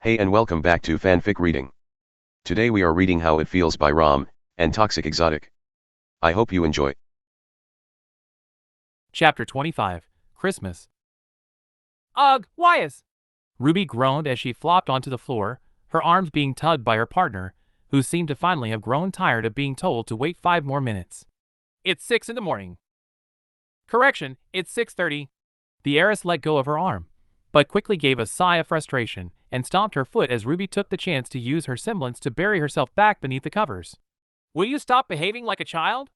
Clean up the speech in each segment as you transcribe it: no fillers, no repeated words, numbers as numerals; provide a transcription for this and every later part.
Hey and welcome back to Fanfic Reading. Today we are reading How It Feels by Raalm and ToxicExotic. I hope you enjoy. Chapter 25, Christmas. Ugh, Wyas! Ruby groaned as she flopped onto the floor, her arms being tugged by her partner, who seemed to finally have grown tired of being told to wait 5 more minutes. It's 6 in the morning. Correction, it's 6:30. The heiress let go of her arm, but quickly gave a sigh of frustration and stomped her foot as Ruby took the chance to use her semblance to bury herself back beneath the covers. Will you stop behaving like a child?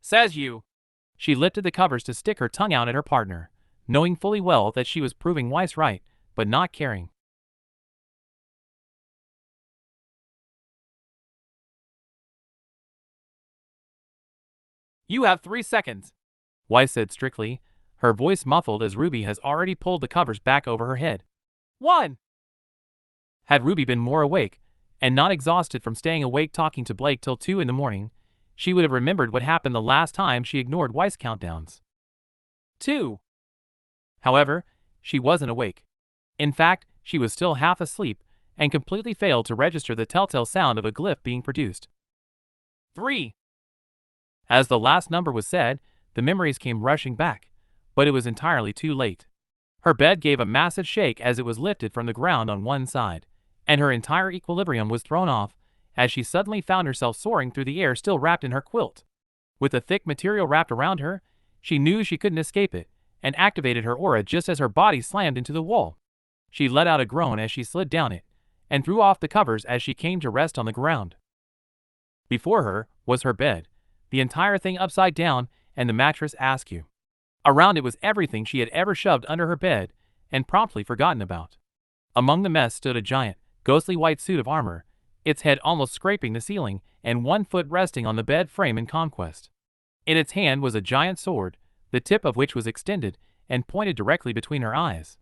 Says you. She lifted the covers to stick her tongue out at her partner, knowing fully well that she was proving Weiss right, but not caring. You have 3 seconds, Weiss said strictly, her voice muffled as Ruby has already pulled the covers back over her head. 1. Had Ruby been more awake, and not exhausted from staying awake talking to Blake till 2 in the morning, she would have remembered what happened the last time she ignored Weiss countdowns. 2. However, she wasn't awake. In fact, she was still half asleep, and completely failed to register the telltale sound of a glyph being produced. 3. As the last number was said, the memories came rushing back, but it was entirely too late. Her bed gave a massive shake as it was lifted from the ground on one side, and her entire equilibrium was thrown off, as she suddenly found herself soaring through the air still wrapped in her quilt. With the thick material wrapped around her, she knew she couldn't escape it, and activated her aura just as her body slammed into the wall. She let out a groan as she slid down it, and threw off the covers as she came to rest on the ground. Before her was her bed, the entire thing upside down, and the mattress askew. Around it was everything she had ever shoved under her bed and promptly forgotten about. Among the mess stood a giant, ghostly white suit of armor, its head almost scraping the ceiling and one foot resting on the bed frame in conquest. In its hand was a giant sword, the tip of which was extended and pointed directly between her eyes.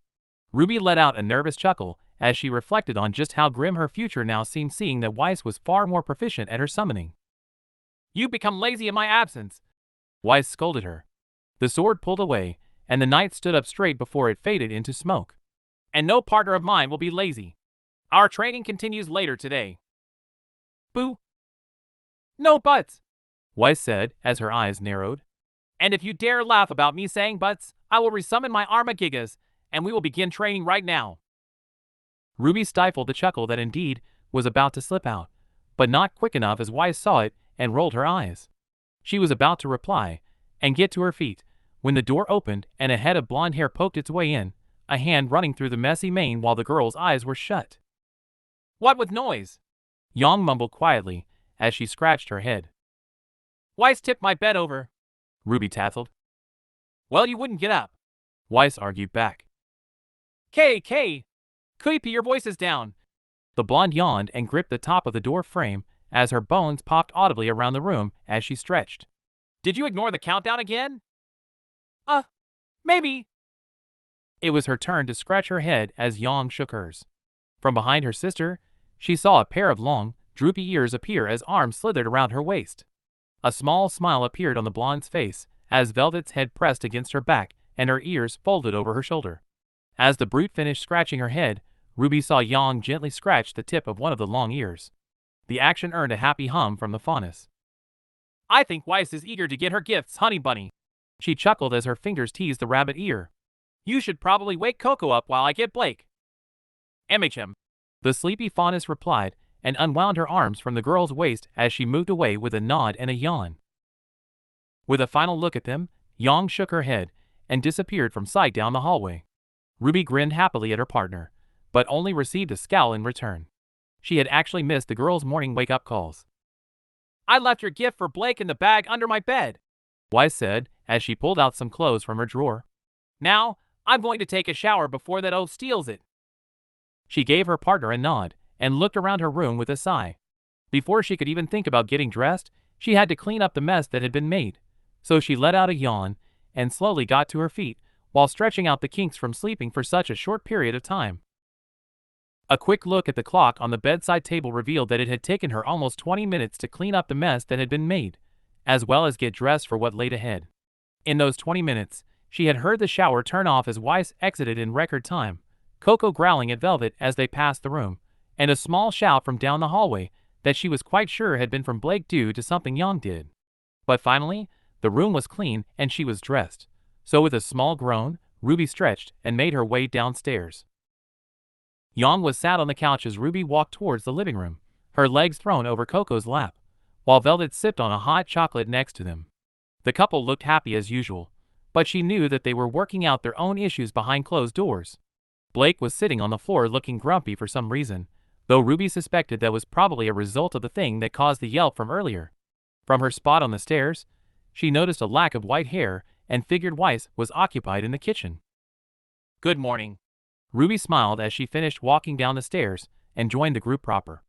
Ruby let out a nervous chuckle as she reflected on just how grim her future now seemed, seeing that Weiss was far more proficient at her summoning. You become lazy in my absence, Weiss scolded her. The sword pulled away, and the knight stood up straight before it faded into smoke. And no partner of mine will be lazy. Our training continues later today. Boo. No buts, Weiss said as her eyes narrowed. And if you dare laugh about me saying buts, I will resummon my Armagigas, and we will begin training right now. Ruby stifled the chuckle that indeed was about to slip out, but not quick enough as Weiss saw it and rolled her eyes. She was about to reply and get to her feet when the door opened and a head of blonde hair poked its way in, a hand running through the messy mane while the girl's eyes were shut. What with noise? Yang mumbled quietly as she scratched her head. Weiss tipped my bed over, Ruby tattled. Well, you wouldn't get up, Weiss argued back. Kay, creepy, your voice is down. The blonde yawned and gripped the top of the door frame as her bones popped audibly around the room as she stretched. Did you ignore the countdown again? Maybe. It was her turn to scratch her head as Yang shook hers. From behind her sister, she saw a pair of long, droopy ears appear as arms slithered around her waist. A small smile appeared on the blonde's face as Velvet's head pressed against her back and her ears folded over her shoulder. As the brute finished scratching her head, Ruby saw Yang gently scratch the tip of one of the long ears. The action earned a happy hum from the faunus. I think Weiss is eager to get her gifts, honey bunny. She chuckled as her fingers teased the rabbit ear. You should probably wake Coco up while I get Blake. MHM. The sleepy faunus replied and unwound her arms from the girl's waist as she moved away with a nod and a yawn. With a final look at them, Yang shook her head and disappeared from sight down the hallway. Ruby grinned happily at her partner, but only received a scowl in return. She had actually missed the girl's morning wake-up calls. I left your gift for Blake in the bag under my bed, Weiss said as she pulled out some clothes from her drawer. Now, I'm going to take a shower before that oaf steals it. She gave her partner a nod and looked around her room with a sigh. Before she could even think about getting dressed, she had to clean up the mess that had been made, so she let out a yawn and slowly got to her feet while stretching out the kinks from sleeping for such a short period of time. A quick look at the clock on the bedside table revealed that it had taken her almost 20 minutes to clean up the mess that had been made, as well as get dressed for what laid ahead. In those 20 minutes, she had heard the shower turn off as Weiss exited in record time, Coco growling at Velvet as they passed the room, and a small shout from down the hallway that she was quite sure had been from Blake due to something Yang did. But finally, the room was clean and she was dressed. So with a small groan, Ruby stretched and made her way downstairs. Yang was sat on the couch as Ruby walked towards the living room, her legs thrown over Coco's lap, while Velvet sipped on a hot chocolate next to them. The couple looked happy as usual, but she knew that they were working out their own issues behind closed doors. Blake was sitting on the floor looking grumpy for some reason, though Ruby suspected that was probably a result of the thing that caused the yelp from earlier. From her spot on the stairs, she noticed a lack of white hair and figured Weiss was occupied in the kitchen. "Good morning." Ruby smiled as she finished walking down the stairs and joined the group proper.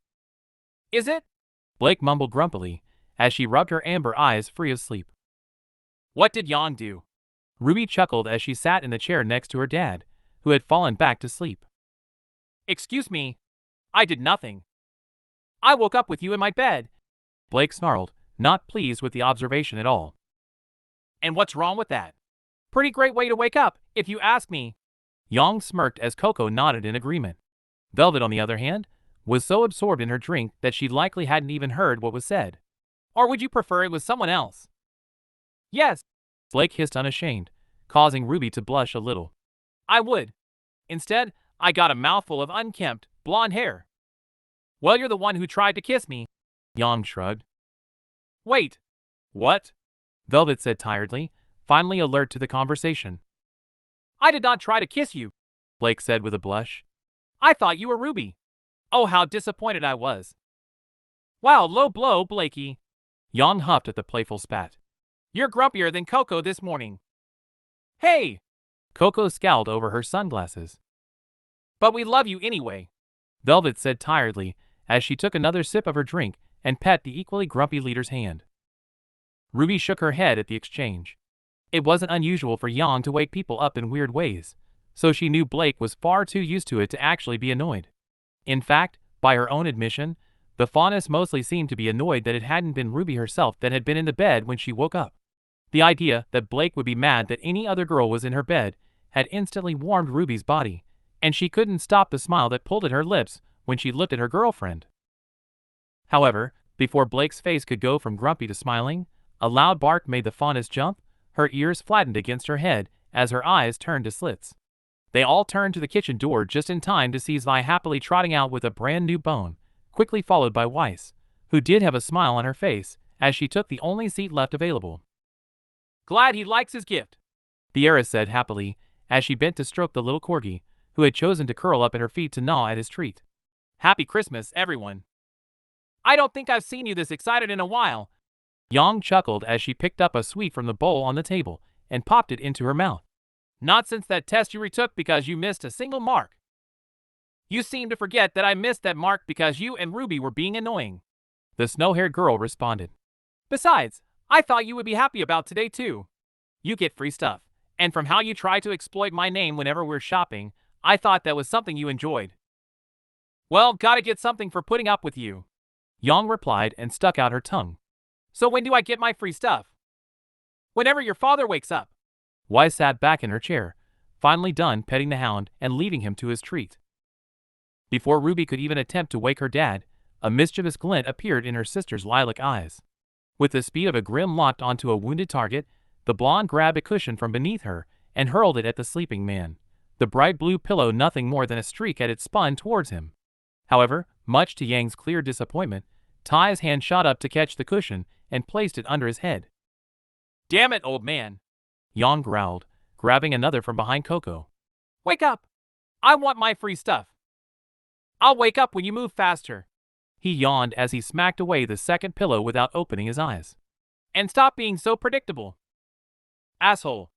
"Is it?" Blake mumbled grumpily as she rubbed her amber eyes free of sleep. "What did Yang do?" Ruby chuckled as she sat in the chair next to her dad, who had fallen back to sleep. "Excuse me, I did nothing. I woke up with you in my bed," Blake snarled, not pleased with the observation at all. "And what's wrong with that? Pretty great way to wake up, if you ask me." Yang smirked as Coco nodded in agreement. Velvet, on the other hand, was so absorbed in her drink that she likely hadn't even heard what was said. "Or would you prefer it was someone else?" "Yes," Blake hissed unashamed, causing Ruby to blush a little. "I would. Instead, I got a mouthful of unkempt, blonde hair." "Well, you're the one who tried to kiss me," Yang shrugged. "Wait. What?" Velvet said tiredly, finally alert to the conversation. "I did not try to kiss you," Blake said with a blush. "I thought you were Ruby. Oh, how disappointed I was." "Wow, low blow, Blakey." Yang huffed at the playful spat. "You're grumpier than Coco this morning." "Hey!" Coco scowled over her sunglasses. "But we love you anyway," Velvet said tiredly as she took another sip of her drink and pet the equally grumpy leader's hand. Ruby shook her head at the exchange. It wasn't unusual for Yang to wake people up in weird ways, so she knew Blake was far too used to it to actually be annoyed. In fact, by her own admission, the fauness mostly seemed to be annoyed that it hadn't been Ruby herself that had been in the bed when she woke up. The idea that Blake would be mad that any other girl was in her bed had instantly warmed Ruby's body, and she couldn't stop the smile that pulled at her lips when she looked at her girlfriend. However, before Blake's face could go from grumpy to smiling, a loud bark made the fauness jump, her ears flattened against her head as her eyes turned to slits. They all turned to the kitchen door just in time to see Vi happily trotting out with a brand new bone, quickly followed by Weiss, who did have a smile on her face as she took the only seat left available. "Glad he likes his gift," the heiress said happily as she bent to stroke the little corgi, who had chosen to curl up at her feet to gnaw at his treat. "Happy Christmas, everyone." "I don't think I've seen you this excited in a while." Yang chuckled as she picked up a sweet from the bowl on the table and popped it into her mouth. "Not since that test you retook because you missed a single mark." "You seem to forget that I missed that mark because you and Ruby were being annoying," the snow-haired girl responded. "Besides, I thought you would be happy about today too. You get free stuff, and from how you try to exploit my name whenever we're shopping, I thought that was something you enjoyed." "Well, gotta get something for putting up with you," Yang replied and stuck out her tongue. "So when do I get my free stuff?" "Whenever your father wakes up." Weiss sat back in her chair, finally done petting the hound and leaving him to his treat. Before Ruby could even attempt to wake her dad, a mischievous glint appeared in her sister's lilac eyes. With the speed of a grim locked onto a wounded target, the blonde grabbed a cushion from beneath her and hurled it at the sleeping man, the bright blue pillow nothing more than a streak as it spun towards him. However, much to Yang's clear disappointment, Tai's hand shot up to catch the cushion and placed it under his head. "Damn it, old man," Yang growled, grabbing another from behind Coco. "Wake up! I want my free stuff." "I'll wake up when you move faster," he yawned as he smacked away the second pillow without opening his eyes. "And stop being so predictable." "Asshole."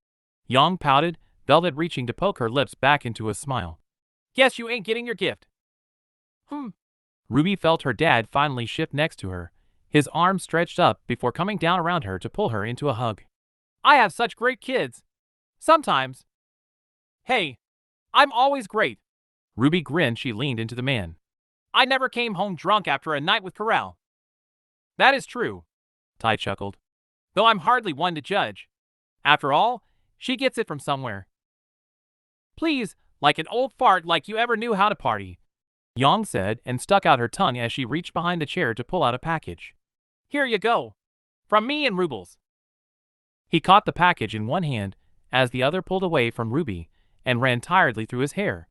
Yang pouted, Velvet reaching to poke her lips back into a smile. "Guess you ain't getting your gift." Ruby felt her dad finally shift next to her, his arms stretched up before coming down around her to pull her into a hug. "I have such great kids. Sometimes." "Hey, I'm always great." Ruby grinned. She leaned into the man. "I never came home drunk after a night with Corral." "That is true," Tai chuckled. "Though I'm hardly one to judge. After all, she gets it from somewhere." "Please, like an old fart like you ever knew how to party," Yang said and stuck out her tongue as she reached behind the chair to pull out a package. "Here you go. From me and Rubles." He caught the package in one hand as the other pulled away from Ruby and ran tiredly through his hair.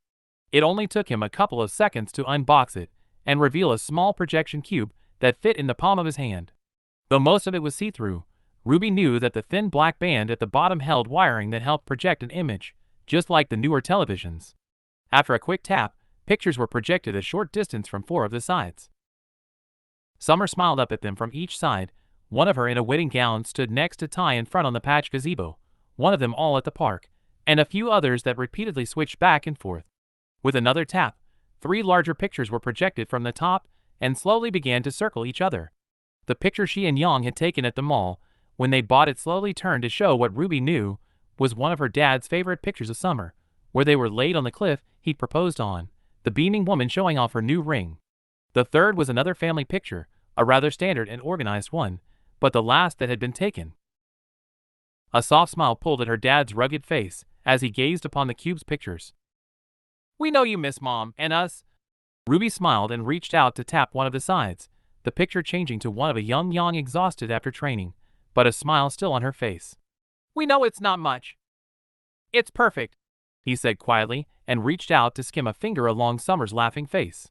It only took him a couple of seconds to unbox it and reveal a small projection cube that fit in the palm of his hand. Though most of it was see-through, Ruby knew that the thin black band at the bottom held wiring that helped project an image, just like the newer televisions. After a quick tap, pictures were projected a short distance from 4 of the sides. Summer smiled up at them from each side. One of her in a wedding gown stood next to Ty in front on the patch gazebo, one of them all at the park, and a few others that repeatedly switched back and forth. With another tap, 3 larger pictures were projected from the top and slowly began to circle each other. The picture she and Yang had taken at the mall when they bought it slowly turned to show what Ruby knew was one of her dad's favorite pictures of summer, where they were laid on the cliff he'd proposed on, the beaming woman showing off her new ring. The third was another family picture, a rather standard and organized one, but the last that had been taken. A soft smile pulled at her dad's rugged face as he gazed upon the cube's pictures. "We know you miss Mom and us." Ruby smiled and reached out to tap one of the sides, the picture changing to one of a young Yang exhausted after training, but a smile still on her face. "We know it's not much. It's perfect," he said quietly and reached out to skim a finger along Summer's laughing face.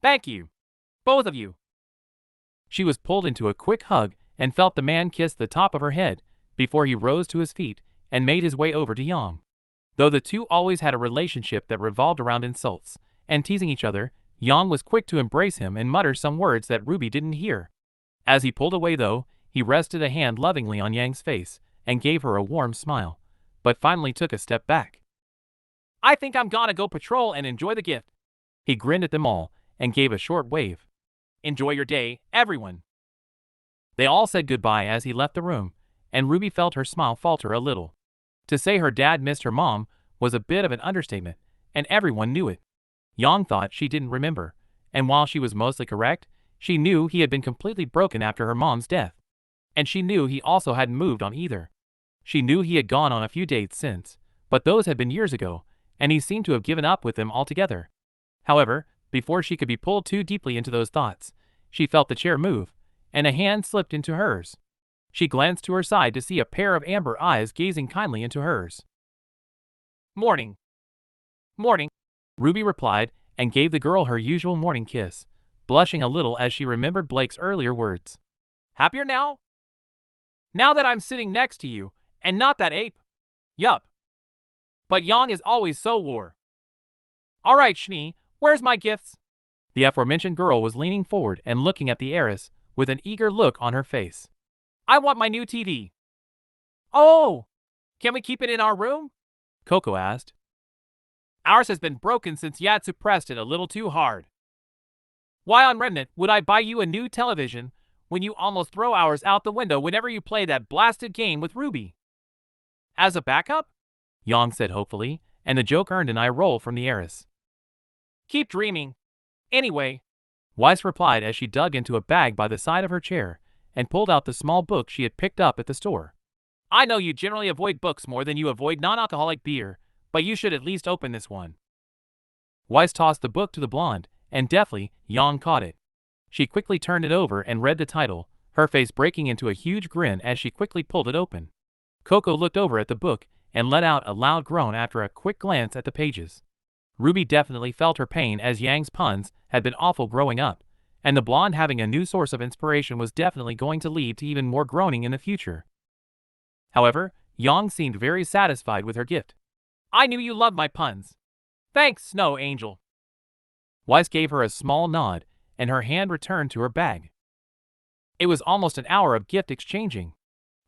"Thank you. Both of you." She was pulled into a quick hug and felt the man kiss the top of her head before he rose to his feet and made his way over to Yang. Though the two always had a relationship that revolved around insults and teasing each other, Yang was quick to embrace him and mutter some words that Ruby didn't hear. As he pulled away though, he rested a hand lovingly on Yang's face and gave her a warm smile, but finally took a step back. "I think I'm gonna go patrol and enjoy the gift." He grinned at them all and gave a short wave. "Enjoy your day, everyone." They all said goodbye as he left the room, and Ruby felt her smile falter a little. To say her dad missed her mom was a bit of an understatement, and everyone knew it. Yang thought she didn't remember, and while she was mostly correct, she knew he had been completely broken after her mom's death. And she knew he also hadn't moved on either. She knew he had gone on a few dates since, but those had been years ago, and he seemed to have given up with them altogether. However, before she could be pulled too deeply into those thoughts, she felt the chair move, and a hand slipped into hers. She glanced to her side to see a pair of amber eyes gazing kindly into hers. "Morning." "Morning," Ruby replied and gave the girl her usual morning kiss, blushing a little as she remembered Blake's earlier words. "Happier now? Now that I'm sitting next to you, and not that ape? Yup. But Yang is always so war. All right, Shni, where's my gifts?" The aforementioned girl was leaning forward and looking at the heiress with an eager look on her face. "I want my new TV." "Oh, can we keep it in our room?" Coco asked. "Ours has been broken since Yatsu pressed it a little too hard. Why on Remnant would I buy you a new television when you almost throw ours out the window whenever you play that blasted game with Ruby?" "As a backup?" Yang said hopefully, and the joke earned an eye roll from the heiress. "Keep dreaming. Anyway," Weiss replied as she dug into a bag by the side of her chair and pulled out the small book she had picked up at the store. "I know you generally avoid books more than you avoid non-alcoholic beer, but you should at least open this one." Weiss tossed the book to the blonde, and deftly, Yang caught it. She quickly turned it over and read the title, her face breaking into a huge grin as she quickly pulled it open. Coco looked over at the book and let out a loud groan after a quick glance at the pages. Ruby definitely felt her pain as Yang's puns had been awful growing up, and the blonde having a new source of inspiration was definitely going to lead to even more groaning in the future. However, Yang seemed very satisfied with her gift. "I knew you loved my puns. Thanks, Snow Angel." Weiss gave her a small nod, and her hand returned to her bag. It was almost an hour of gift exchanging.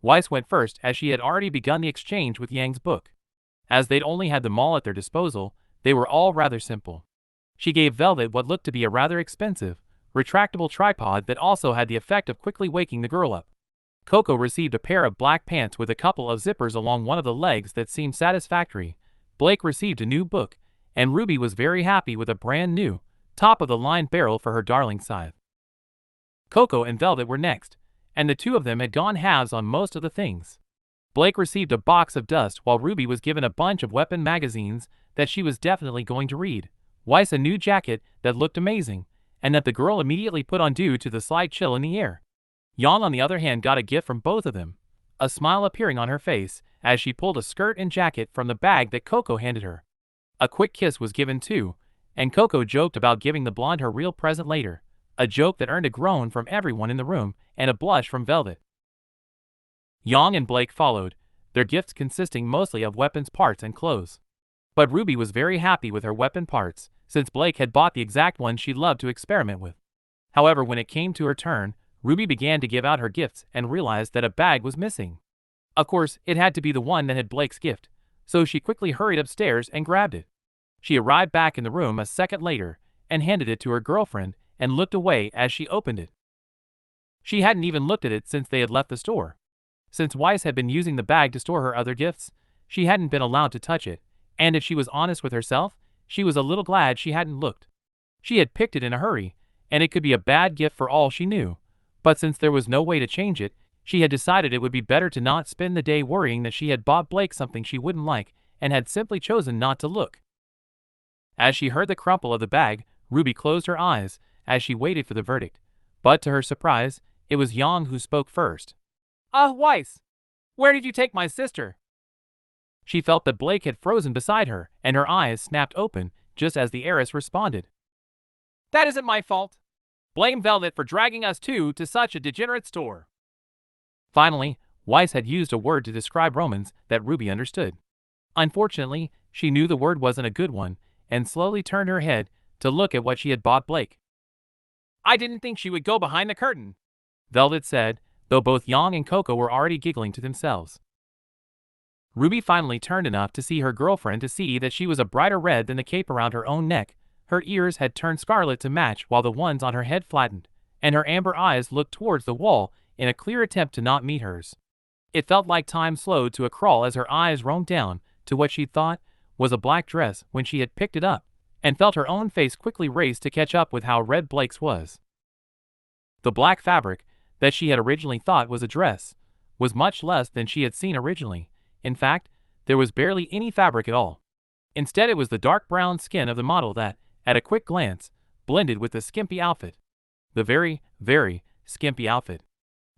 Weiss went first as she had already begun the exchange with Yang's book. As they'd only had them all at their disposal, they were all rather simple. She gave Velvet what looked to be a rather expensive, retractable tripod that also had the effect of quickly waking the girl up. Coco received a pair of black pants with a couple of zippers along one of the legs that seemed satisfactory. Blake received a new book, and Ruby was very happy with a brand new, top-of-the-line barrel for her darling scythe. Coco and Velvet were next, and the two of them had gone halves on most of the things. Blake received a box of dust while Ruby was given a bunch of weapon magazines that she was definitely going to read. Weiss a new jacket that looked amazing, and that the girl immediately put on due to the slight chill in the air. Yang on the other hand got a gift from both of them, a smile appearing on her face as she pulled a skirt and jacket from the bag that Coco handed her. A quick kiss was given too, and Coco joked about giving the blonde her real present later, a joke that earned a groan from everyone in the room and a blush from Velvet. Yang and Blake followed, their gifts consisting mostly of weapons parts and clothes. But Ruby was very happy with her weapon parts, since Blake had bought the exact ones she loved to experiment with. However, when it came to her turn, Ruby began to give out her gifts and realized that a bag was missing. Of course, it had to be the one that had Blake's gift, so she quickly hurried upstairs and grabbed it. She arrived back in the room a second later and handed it to her girlfriend and looked away as she opened it. She hadn't even looked at it since they had left the store. Since Weiss had been using the bag to store her other gifts, she hadn't been allowed to touch it, and if she was honest with herself, she was a little glad she hadn't looked. She had picked it in a hurry, and it could be a bad gift for all she knew, but since there was no way to change it, she had decided it would be better to not spend the day worrying that she had bought Blake something she wouldn't like and had simply chosen not to look. As she heard the crumple of the bag, Ruby closed her eyes as she waited for the verdict, but to her surprise, it was Yang who spoke first. Weiss, where did you take my sister? She felt that Blake had frozen beside her, and her eyes snapped open just as the heiress responded. That isn't my fault. Blame Velvet for dragging us two to such a degenerate store. Finally, Weiss had used a word to describe Romans that Ruby understood. Unfortunately, she knew the word wasn't a good one, and slowly turned her head to look at what she had bought Blake. I didn't think she would go behind the curtain, Velvet said, though both Yang and Coco were already giggling to themselves. Ruby finally turned enough to see her girlfriend to see that she was a brighter red than the cape around her own neck. Her ears had turned scarlet to match while the ones on her head flattened, and her amber eyes looked towards the wall in a clear attempt to not meet hers. It felt like time slowed to a crawl as her eyes roamed down to what she thought was a black dress when she had picked it up, and felt her own face quickly race to catch up with how red Blake's was. The black fabric that she had originally thought was a dress was much less than she had seen originally. In fact, there was barely any fabric at all. Instead, it was the dark brown skin of the model that, at a quick glance, blended with the skimpy outfit. The very, very skimpy outfit.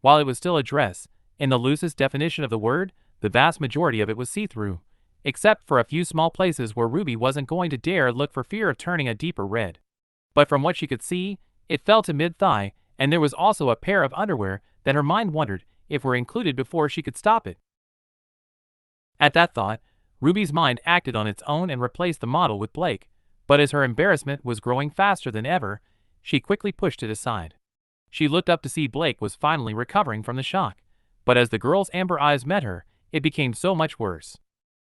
While it was still a dress, in the loosest definition of the word, the vast majority of it was see-through, except for a few small places where Ruby wasn't going to dare look for fear of turning a deeper red. But from what she could see, it fell to mid-thigh, and there was also a pair of underwear that her mind wondered if were included before she could stop it. At that thought, Ruby's mind acted on its own and replaced the model with Blake, but as her embarrassment was growing faster than ever, she quickly pushed it aside. She looked up to see Blake was finally recovering from the shock, but as the girl's amber eyes met her, it became so much worse.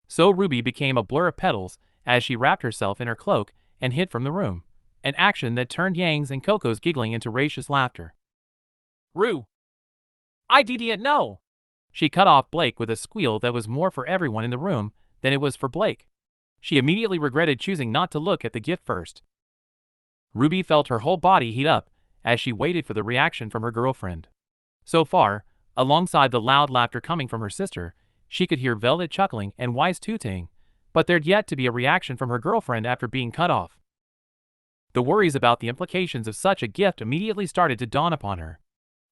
So Ruby became a blur of petals as she wrapped herself in her cloak and hid from the room, an action that turned Yang's and Coco's giggling into raucous laughter. Rue! I didn't know! She cut off Blake with a squeal that was more for everyone in the room than it was for Blake. She immediately regretted choosing not to look at the gift first. Ruby felt her whole body heat up as she waited for the reaction from her girlfriend. So far, alongside the loud laughter coming from her sister, she could hear Velvet chuckling and Weiss tooting, but there'd yet to be a reaction from her girlfriend after being cut off. The worries about the implications of such a gift immediately started to dawn upon her.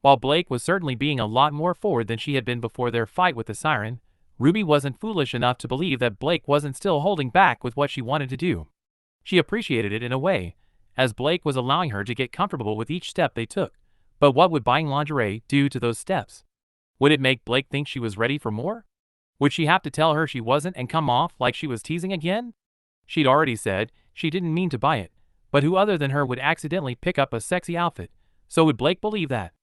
While Blake was certainly being a lot more forward than she had been before their fight with the siren, Ruby wasn't foolish enough to believe that Blake wasn't still holding back with what she wanted to do. She appreciated it in a way, as Blake was allowing her to get comfortable with each step they took. But what would buying lingerie do to those steps? Would it make Blake think she was ready for more? Would she have to tell her she wasn't and come off like she was teasing again? She'd already said she didn't mean to buy it, but who other than her would accidentally pick up a sexy outfit? So would Blake believe that?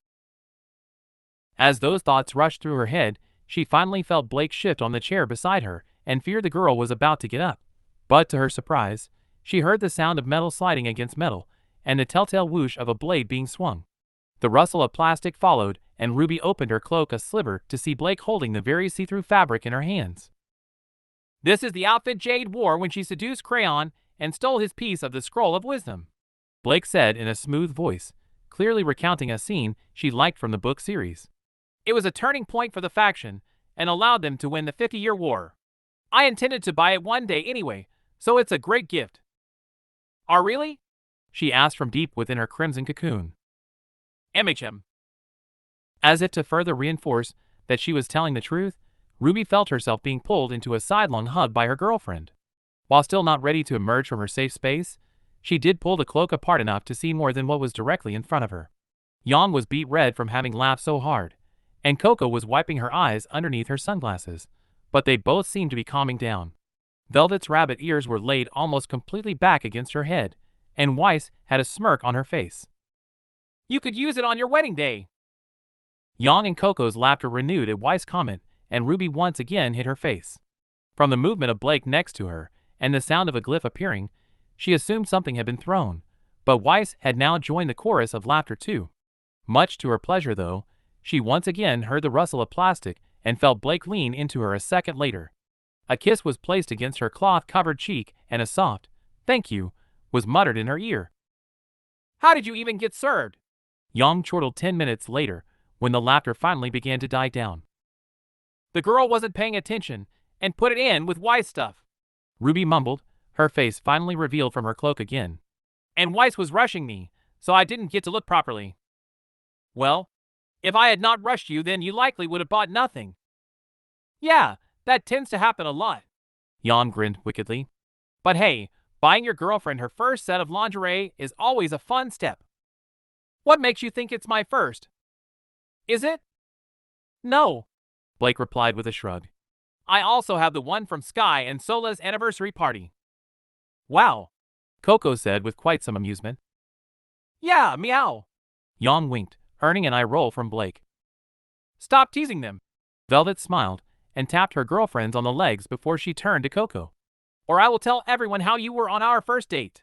As those thoughts rushed through her head, she finally felt Blake shift on the chair beside her and feared the girl was about to get up. But to her surprise, she heard the sound of metal sliding against metal and the telltale whoosh of a blade being swung. The rustle of plastic followed, and Ruby opened her cloak a sliver to see Blake holding the very see-through fabric in her hands. This is the outfit Jade wore when she seduced Crayon and stole his piece of the Scroll of Wisdom, Blake said in a smooth voice, clearly recounting a scene she liked from the book series. It was a turning point for the faction, and allowed them to win the 50-year war. I intended to buy it one day anyway, so it's a great gift. Oh, really? She asked from deep within her crimson cocoon. MHM. As if to further reinforce that she was telling the truth, Ruby felt herself being pulled into a sidelong hug by her girlfriend. While still not ready to emerge from her safe space, she did pull the cloak apart enough to see more than what was directly in front of her. Yang was beet red from having laughed so hard, and Coco was wiping her eyes underneath her sunglasses, but they both seemed to be calming down. Velvet's rabbit ears were laid almost completely back against her head, and Weiss had a smirk on her face. You could use it on your wedding day. Yang and Coco's laughter renewed at Weiss' comment, and Ruby once again hit her face. From the movement of Blake next to her, and the sound of a glyph appearing, she assumed something had been thrown, but Weiss had now joined the chorus of laughter too. Much to her pleasure though, she once again heard the rustle of plastic and felt Blake lean into her a second later. A kiss was placed against her cloth-covered cheek, and a soft, "Thank you," was muttered in her ear. How did you even get served? Yang chortled 10 minutes later, when the laughter finally began to die down. The girl wasn't paying attention, and put it in with Weiss stuff. Ruby mumbled, her face finally revealed from her cloak again. And Weiss was rushing me, so I didn't get to look properly. Well, if I had not rushed you, then you likely would have bought nothing. Yeah, that tends to happen a lot. Yang grinned wickedly. But hey, buying your girlfriend her first set of lingerie is always a fun step. What makes you think it's my first? Is it? No, Blake replied with a shrug. I also have the one from Sky and Sola's anniversary party. Wow, Coco said with quite some amusement. Yeah, meow. Yang winked, earning an eye roll from Blake. Stop teasing them. Velvet smiled and tapped her girlfriends on the legs before she turned to Coco. Or I will tell everyone how you were on our first date.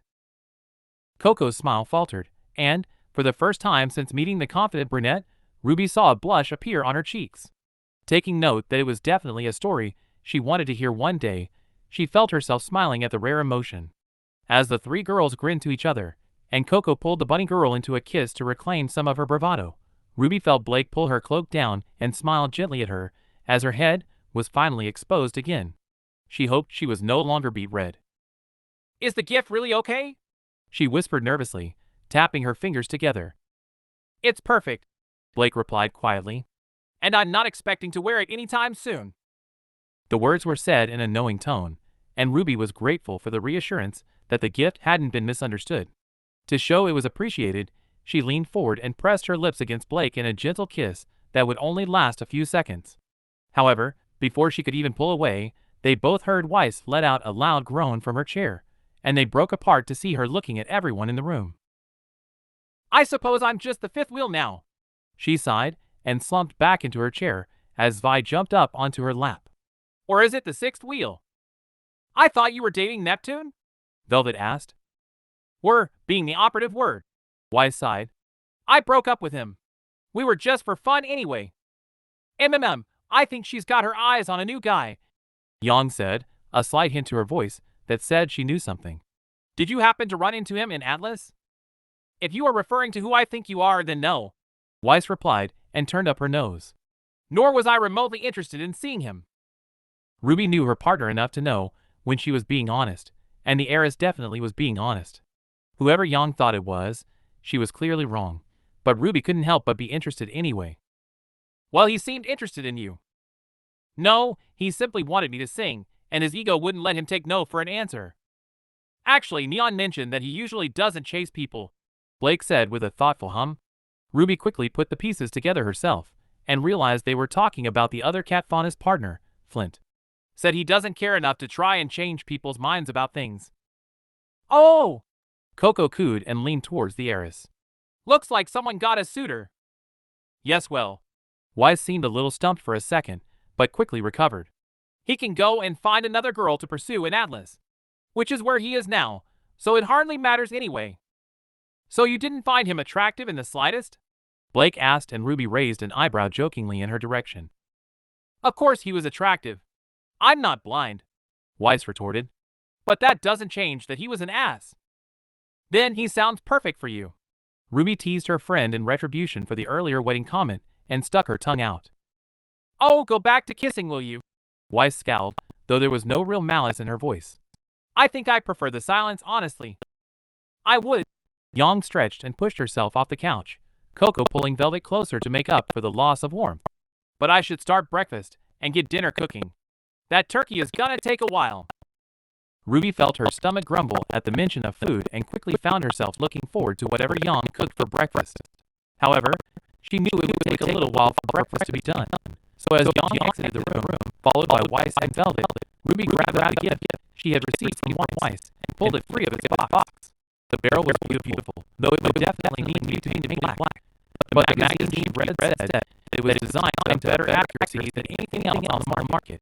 Coco's smile faltered, and, for the first time since meeting the confident brunette, Ruby saw a blush appear on her cheeks. Taking note that it was definitely a story she wanted to hear one day, she felt herself smiling at the rare emotion. As the three girls grinned to each other, and Coco pulled the bunny girl into a kiss to reclaim some of her bravado, Ruby felt Blake pull her cloak down and smiled gently at her as her head was finally exposed again. She hoped she was no longer beet red. Is the gift really okay? She whispered nervously, tapping her fingers together. It's perfect, Blake replied quietly. And I'm not expecting to wear it anytime soon. The words were said in a knowing tone, and Ruby was grateful for the reassurance that the gift hadn't been misunderstood. To show it was appreciated, she leaned forward and pressed her lips against Blake in a gentle kiss that would only last a few seconds. However, before she could even pull away, they both heard Weiss let out a loud groan from her chair, and they broke apart to see her looking at everyone in the room. I suppose I'm just the fifth wheel now, she sighed, and slumped back into her chair as Vi jumped up onto her lap. Or is it the sixth wheel? I thought you were dating Neptune? Velvet asked. Were being the operative word, Weiss sighed. I broke up with him. We were just for fun anyway. I think she's got her eyes on a new guy, Yang said, a slight hint to her voice that said she knew something. Did you happen to run into him in Atlas? If you are referring to who I think you are, then no, Weiss replied and turned up her nose. Nor was I remotely interested in seeing him. Ruby knew her partner enough to know when she was being honest, and the heiress definitely was being honest. Whoever Yang thought it was, she was clearly wrong, but Ruby couldn't help but be interested anyway. Well, he seemed interested in you. No, he simply wanted me to sing, and his ego wouldn't let him take no for an answer. Actually, Neon mentioned that he usually doesn't chase people, Blake said with a thoughtful hum. Ruby quickly put the pieces together herself, and realized they were talking about the other cat faunist partner, Flint. Said he doesn't care enough to try and change people's minds about things. Oh! Coco cooed and leaned towards the heiress. Looks like someone got a suitor. Yes, well. Weiss seemed a little stumped for a second, but quickly recovered. He can go and find another girl to pursue in Atlas, which is where he is now, so it hardly matters anyway. So you didn't find him attractive in the slightest? Blake asked, and Ruby raised an eyebrow jokingly in her direction. Of course he was attractive. I'm not blind, Weiss retorted. But that doesn't change that he was an ass. Then he sounds perfect for you. Ruby teased her friend in retribution for the earlier wedding comment and stuck her tongue out. Oh, go back to kissing, will you? Weiss scowled, though there was no real malice in her voice. I think I prefer the silence, honestly. I would. Yang stretched and pushed herself off the couch, Coco pulling Velvet closer to make up for the loss of warmth. But I should start breakfast and get dinner cooking. That turkey is gonna take a while. Ruby felt her stomach grumble at the mention of food and quickly found herself looking forward to whatever Yang cooked for breakfast. However, she knew it would take a little while for breakfast to be done. So as Yang exited the room, followed by Weiss and Velvet, Ruby grabbed out the gift she had received from Weiss and pulled it free of its box. The barrel was beautiful, though it would definitely need to be painted black. But the magazine she read said it was designed to better accuracy than anything else on the market.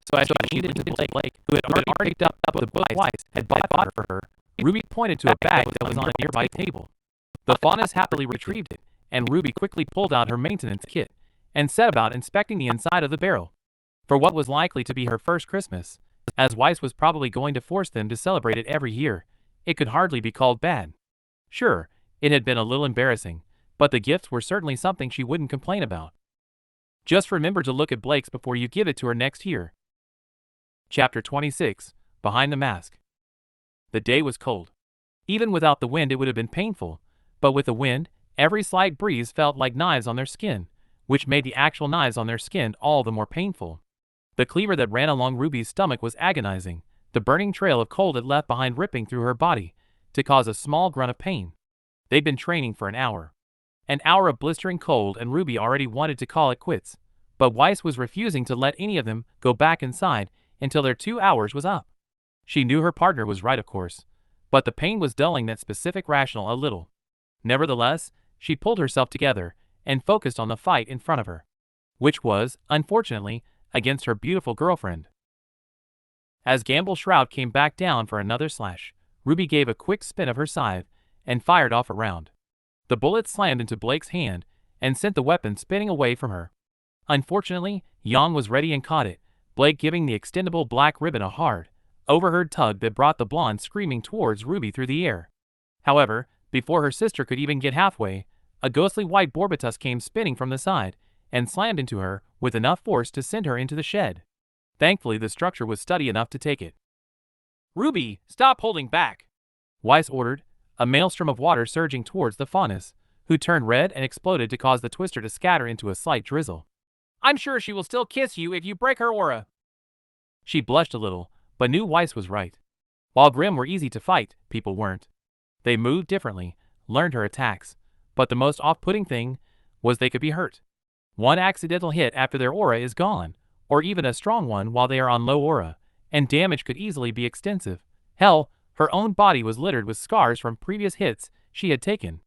So as she handed it to Blake, who had already picked up the book Weiss had bought for her, Ruby pointed to a bag that was on a nearby table. The faunus happily retrieved it, and Ruby quickly pulled out her maintenance kit and set about inspecting the inside of the barrel. For what was likely to be her first Christmas, as Weiss was probably going to force them to celebrate it every year, it could hardly be called bad. Sure, it had been a little embarrassing, but the gifts were certainly something she wouldn't complain about. Just remember to look at Blake's before you give it to her next year. Chapter 26, Behind the Mask. The day was cold. Even without the wind it would have been painful, but with the wind, every slight breeze felt like knives on their skin, which made the actual knives on their skin all the more painful. The cleaver that ran along Ruby's stomach was agonizing, the burning trail of cold it left behind ripping through her body, to cause a small grunt of pain. They'd been training for an hour. An hour of blistering cold, and Ruby already wanted to call it quits, but Weiss was refusing to let any of them go back inside until their 2 hours was up. She knew her partner was right, of course, but the pain was dulling that specific rationale a little. Nevertheless, she pulled herself together and focused on the fight in front of her, which was, unfortunately, against her beautiful girlfriend. As Gamble's shroud came back down for another slash, Ruby gave a quick spin of her scythe and fired off a round. The bullet slammed into Blake's hand and sent the weapon spinning away from her. Unfortunately, Yang was ready and caught it, Blake giving the extendable black ribbon a hard, overheard tug that brought the blonde screaming towards Ruby through the air. However, before her sister could even get halfway, a ghostly white Borbotus came spinning from the side and slammed into her with enough force to send her into the shed. Thankfully, the structure was sturdy enough to take it. Ruby, stop holding back! Weiss ordered, a maelstrom of water surging towards the faunus, who turned red and exploded to cause the twister to scatter into a slight drizzle. I'm sure she will still kiss you if you break her aura. She blushed a little, but knew Weiss was right. While Grimm were easy to fight, people weren't. They moved differently, learned her attacks, but the most off-putting thing was they could be hurt. One accidental hit after their aura is gone, or even a strong one while they are on low aura, and damage could easily be extensive. Hell, her own body was littered with scars from previous hits she had taken.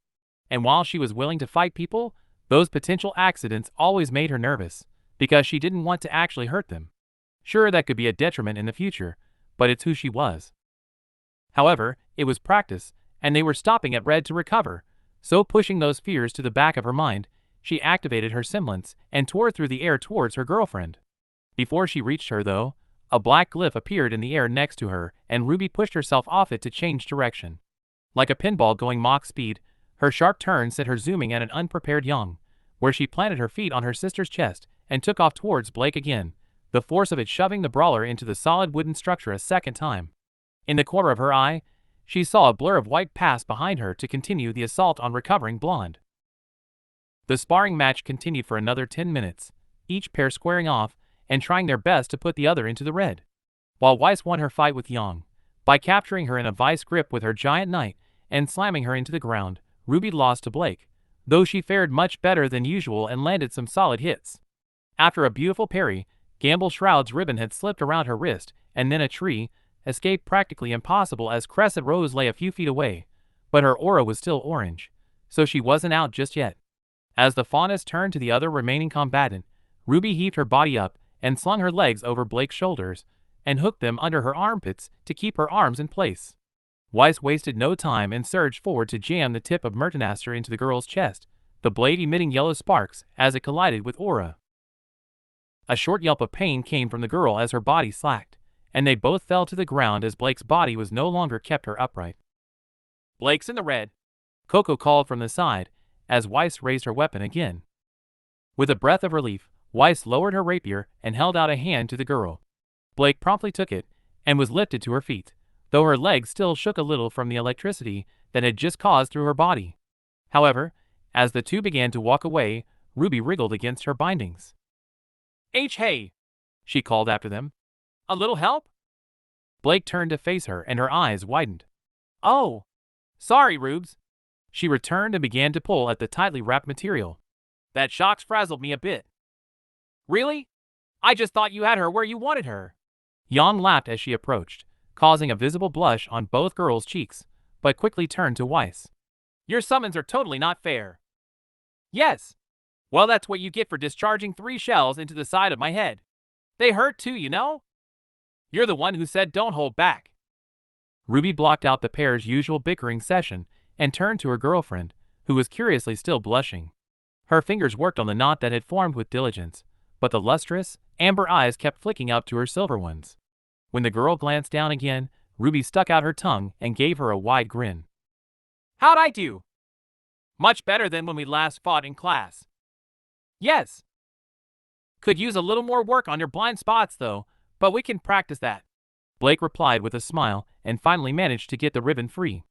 And while she was willing to fight people, those potential accidents always made her nervous, because she didn't want to actually hurt them. Sure, that could be a detriment in the future, but it's who she was. However, it was practice, and they were stopping at red to recover, so pushing those fears to the back of her mind, she activated her semblance and tore through the air towards her girlfriend. Before she reached her, though, a black glyph appeared in the air next to her, and Ruby pushed herself off it to change direction. Like a pinball going Mach speed, her sharp turn sent her zooming at an unprepared Yang, where she planted her feet on her sister's chest and took off towards Blake again, the force of it shoving the brawler into the solid wooden structure a second time. In the corner of her eye, she saw a blur of white pass behind her to continue the assault on recovering blonde. The sparring match continued for another 10 minutes, each pair squaring off and trying their best to put the other into the red. While Weiss won her fight with Yang by capturing her in a vice grip with her giant knight and slamming her into the ground, Ruby lost to Blake, though she fared much better than usual and landed some solid hits. After a beautiful parry, Gamble Shroud's ribbon had slipped around her wrist, and then a tree, escape practically impossible as Crescent Rose lay a few feet away, but her aura was still orange, so she wasn't out just yet. As the faunus turned to the other remaining combatant, Ruby heaved her body up and slung her legs over Blake's shoulders and hooked them under her armpits to keep her arms in place. Weiss wasted no time and surged forward to jam the tip of Mertenaster into the girl's chest, the blade emitting yellow sparks as it collided with aura. A short yelp of pain came from the girl as her body slacked, and they both fell to the ground as Blake's body was no longer kept her upright. Blake's in the red, Coco called from the side as Weiss raised her weapon again. With a breath of relief, Weiss lowered her rapier and held out a hand to the girl. Blake promptly took it and was lifted to her feet, though her legs still shook a little from the electricity that had just caused through her body. However, as the two began to walk away, Ruby wriggled against her bindings. Hey, she called after them. A little help? Blake turned to face her and her eyes widened. Oh, sorry, Rubes. She returned and began to pull at the tightly wrapped material. That shock's frazzled me a bit. Really? I just thought you had her where you wanted her. Yang laughed as she approached, causing a visible blush on both girls' cheeks, but quickly turned to Weiss. Your summons are totally not fair. Yes. Well, that's what you get for discharging 3 shells into the side of my head. They hurt too, you know? You're the one who said don't hold back. Ruby blocked out the pair's usual bickering session and turned to her girlfriend, who was curiously still blushing. Her fingers worked on the knot that had formed with diligence, but the lustrous, amber eyes kept flicking up to her silver ones. When the girl glanced down again, Ruby stuck out her tongue and gave her a wide grin. How'd I do? Much better than when we last fought in class. Yes. Could use a little more work on your blind spots though, but we can practice that. Blake replied with a smile and finally managed to get the ribbon free.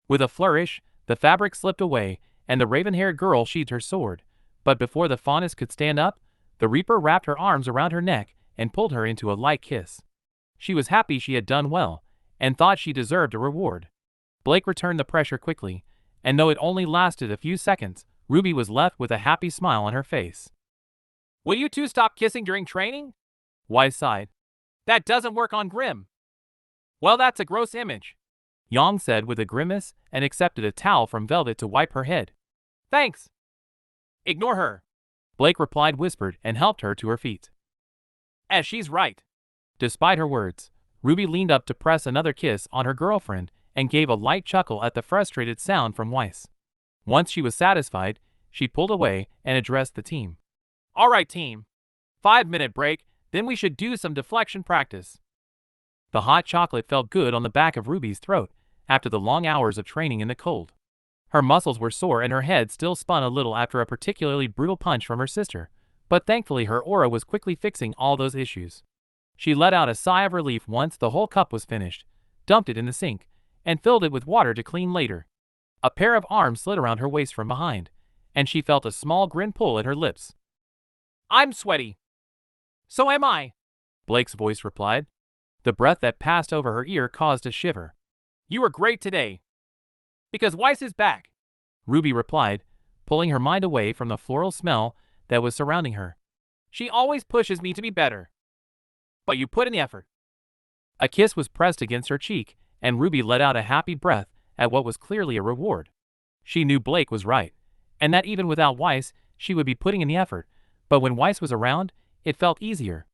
With a flourish, the fabric slipped away and the raven-haired girl sheathed her sword, but before the fauness could stand up, the Reaper wrapped her arms around her neck and pulled her into a light kiss. She was happy she had done well and thought she deserved a reward. Blake returned the pressure quickly, and though it only lasted a few seconds, Ruby was left with a happy smile on her face. Will you two stop kissing during training? Weiss sighed. That doesn't work on Grimm. Well, that's a gross image, Yang said with a grimace and accepted a towel from Velvet to wipe her head. Thanks. Ignore her, Blake replied whispered and helped her to her feet. As she's right. Despite her words, Ruby leaned up to press another kiss on her girlfriend and gave a light chuckle at the frustrated sound from Weiss. Once she was satisfied, she pulled away and addressed the team. All right, team. 5-minute break, then we should do some deflection practice. The hot chocolate felt good on the back of Ruby's throat after the long hours of training in the cold. Her muscles were sore and her head still spun a little after a particularly brutal punch from her sister, but thankfully her aura was quickly fixing all those issues. She let out a sigh of relief once the whole cup was finished, dumped it in the sink, and filled it with water to clean later. A pair of arms slid around her waist from behind, and she felt a small grin pull at her lips. I'm sweaty. So am I, Blake's voice replied. The breath that passed over her ear caused a shiver. You were great today. Because Weiss is back, Ruby replied, pulling her mind away from the floral smell that was surrounding her. She always pushes me to be better. But you put in the effort. A kiss was pressed against her cheek, and Ruby let out a happy breath at what was clearly a reward. She knew Blake was right, and that even without Weiss, she would be putting in the effort, but when Weiss was around, it felt easier.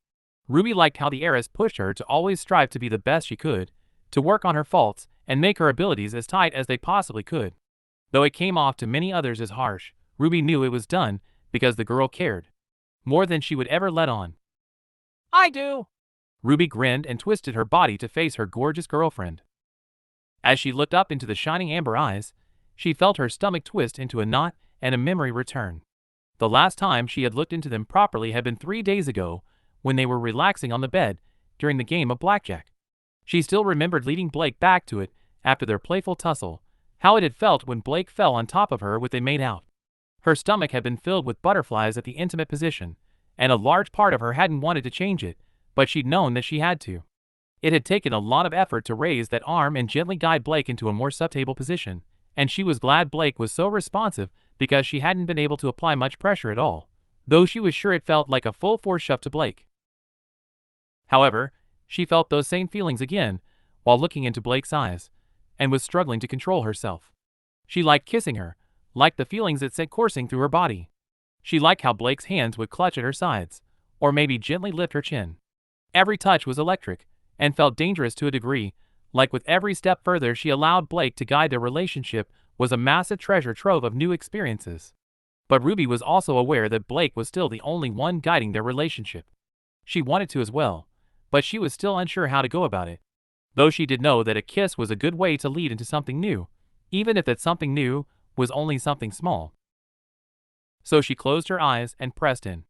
Ruby liked how the heiress pushed her to always strive to be the best she could, to work on her faults and make her abilities as tight as they possibly could. Though it came off to many others as harsh, Ruby knew it was done because the girl cared. More than she would ever let on. I do. Ruby grinned and twisted her body to face her gorgeous girlfriend. As she looked up into the shining amber eyes, she felt her stomach twist into a knot and a memory return. The last time she had looked into them properly had been 3 days ago, when they were relaxing on the bed during the game of blackjack. She still remembered leading Blake back to it after their playful tussle, how it had felt when Blake fell on top of her when they made out. Her stomach had been filled with butterflies at the intimate position, and a large part of her hadn't wanted to change it, but she'd known that she had to. It had taken a lot of effort to raise that arm and gently guide Blake into a more subtable position, and she was glad Blake was so responsive because she hadn't been able to apply much pressure at all, though she was sure it felt like a full force shove to Blake. However, she felt those same feelings again while looking into Blake's eyes, and was struggling to control herself. She liked kissing her, liked the feelings it sent coursing through her body. She liked how Blake's hands would clutch at her sides, or maybe gently lift her chin. Every touch was electric, and felt dangerous to a degree, like with every step further she allowed Blake to guide their relationship was a massive treasure trove of new experiences. But Ruby was also aware that Blake was still the only one guiding their relationship. She wanted to as well, but she was still unsure how to go about it. Though she did know that a kiss was a good way to lead into something new, even if that something new was only something small. So she closed her eyes and pressed in.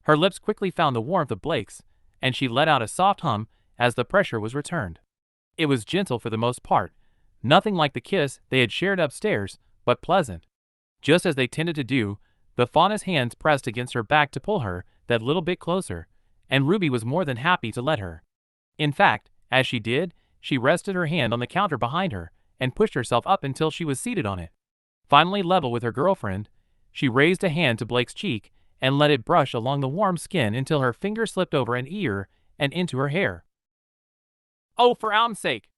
Her lips quickly found the warmth of Blake's, and she let out a soft hum as the pressure was returned. It was gentle for the most part, nothing like the kiss they had shared upstairs, but pleasant. Just as they tended to do, the Fauna's hands pressed against her back to pull her that little bit closer, and Ruby was more than happy to let her. In fact, as she did, she rested her hand on the counter behind her and pushed herself up until she was seated on it. Finally level with her girlfriend, she raised a hand to Blake's cheek and let it brush along the warm skin until her finger slipped over an ear and into her hair. "Oh, for Raalm's sake!"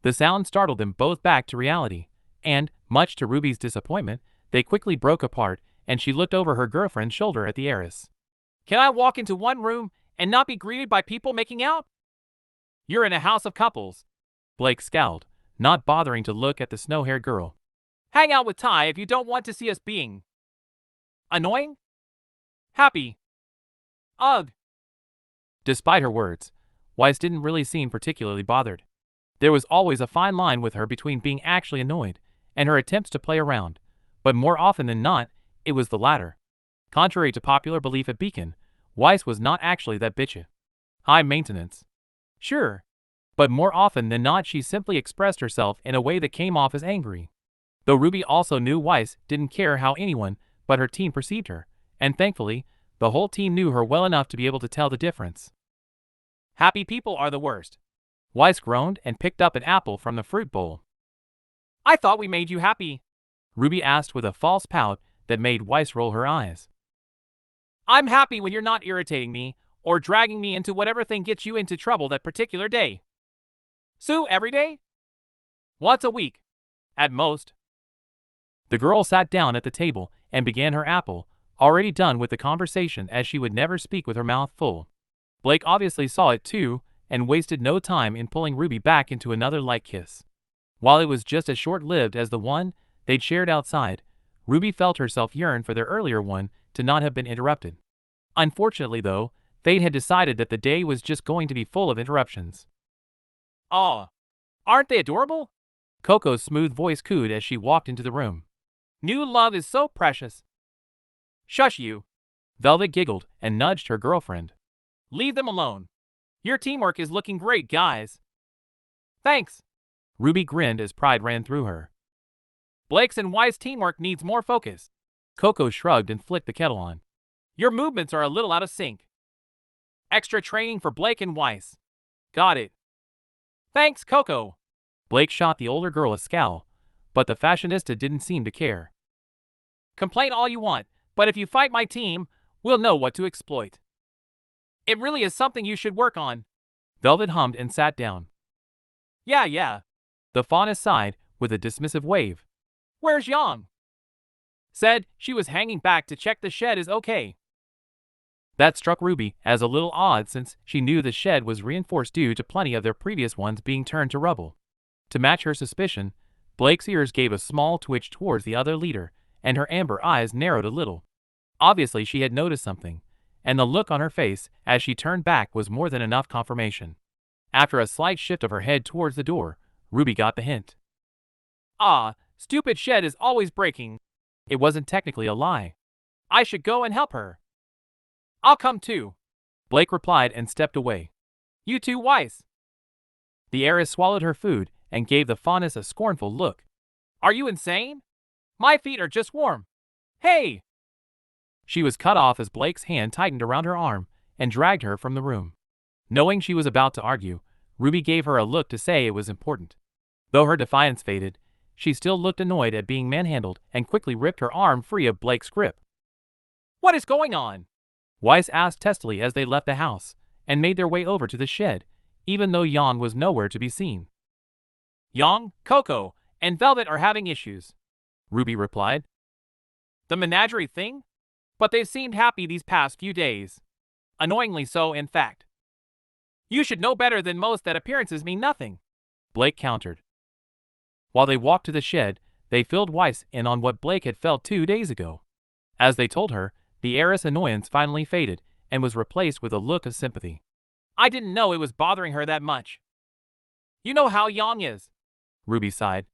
The sound startled them both back to reality, and, much to Ruby's disappointment, they quickly broke apart, and she looked over her girlfriend's shoulder at the heiress. "Can I walk into one room and not be greeted by people making out?" "You're in a house of couples." Blake scowled, not bothering to look at the snow-haired girl. "Hang out with Ty if you don't want to see us being annoying? Happy? Ugh." Despite her words, Weiss didn't really seem particularly bothered. There was always a fine line with her between being actually annoyed and her attempts to play around, but more often than not, it was the latter. Contrary to popular belief at Beacon, Weiss was not actually that bitchy. High maintenance. Sure. But more often than not she simply expressed herself in a way that came off as angry. Though Ruby also knew Weiss didn't care how anyone but her team perceived her, and thankfully, the whole team knew her well enough to be able to tell the difference. "Happy people are the worst." Weiss groaned and picked up an apple from the fruit bowl. "I thought we made you happy," Ruby asked with a false pout that made Weiss roll her eyes. "I'm happy when you're not irritating me or dragging me into whatever thing gets you into trouble that particular day." "So every day?" "Once a week. At most." The girl sat down at the table and began her apple, already done with the conversation as she would never speak with her mouth full. Blake obviously saw it too and wasted no time in pulling Ruby back into another light kiss. While it was just as short-lived as the one they'd shared outside, Ruby felt herself yearn for their earlier one to not have been interrupted. Unfortunately though, fate had decided that the day was just going to be full of interruptions. "Aw, aren't they adorable?" Coco's smooth voice cooed as she walked into the room. "New love is so precious." "Shush you." Velvet giggled and nudged her girlfriend. "Leave them alone. Your teamwork is looking great, guys." "Thanks." Ruby grinned as pride ran through her. "Blake's and Weiss' teamwork needs more focus." Coco shrugged and flicked the kettle on. "Your movements are a little out of sync. Extra training for Blake and Weiss." "Got it." "Thanks, Coco." Blake shot the older girl a scowl, but the fashionista didn't seem to care. "Complain all you want, but if you fight my team, we'll know what to exploit. It really is something you should work on." Velvet hummed and sat down. Yeah. The Fauna sighed with a dismissive wave. "Where's Yang?" "Said she was hanging back to check the shed is okay." That struck Ruby as a little odd since she knew the shed was reinforced due to plenty of their previous ones being turned to rubble. To match her suspicion, Blake's ears gave a small twitch towards the other leader, and her amber eyes narrowed a little. Obviously she had noticed something, and the look on her face as she turned back was more than enough confirmation. After a slight shift of her head towards the door, Ruby got the hint. "Ah, stupid shed is always breaking." It wasn't technically a lie. "I should go and help her." "I'll come too," Blake replied and stepped away. "You too, Weiss." The heiress swallowed her food and gave the Faunus a scornful look. "Are you insane? My feet are just warm. Hey!" She was cut off as Blake's hand tightened around her arm and dragged her from the room. Knowing she was about to argue, Ruby gave her a look to say it was important. Though her defiance faded, she still looked annoyed at being manhandled and quickly ripped her arm free of Blake's grip. "What is going on?" Weiss asked testily as they left the house and made their way over to the shed, even though Yang was nowhere to be seen. "Yang, Coco, and Velvet are having issues," Ruby replied. "The menagerie thing? But they've seemed happy these past few days. Annoyingly so, in fact." "You should know better than most that appearances mean nothing," Blake countered. While they walked to the shed, they filled Weiss in on what Blake had felt 2 days ago. As they told her, the heiress' annoyance finally faded and was replaced with a look of sympathy. "I didn't know it was bothering her that much." "You know how Yang is," Ruby sighed.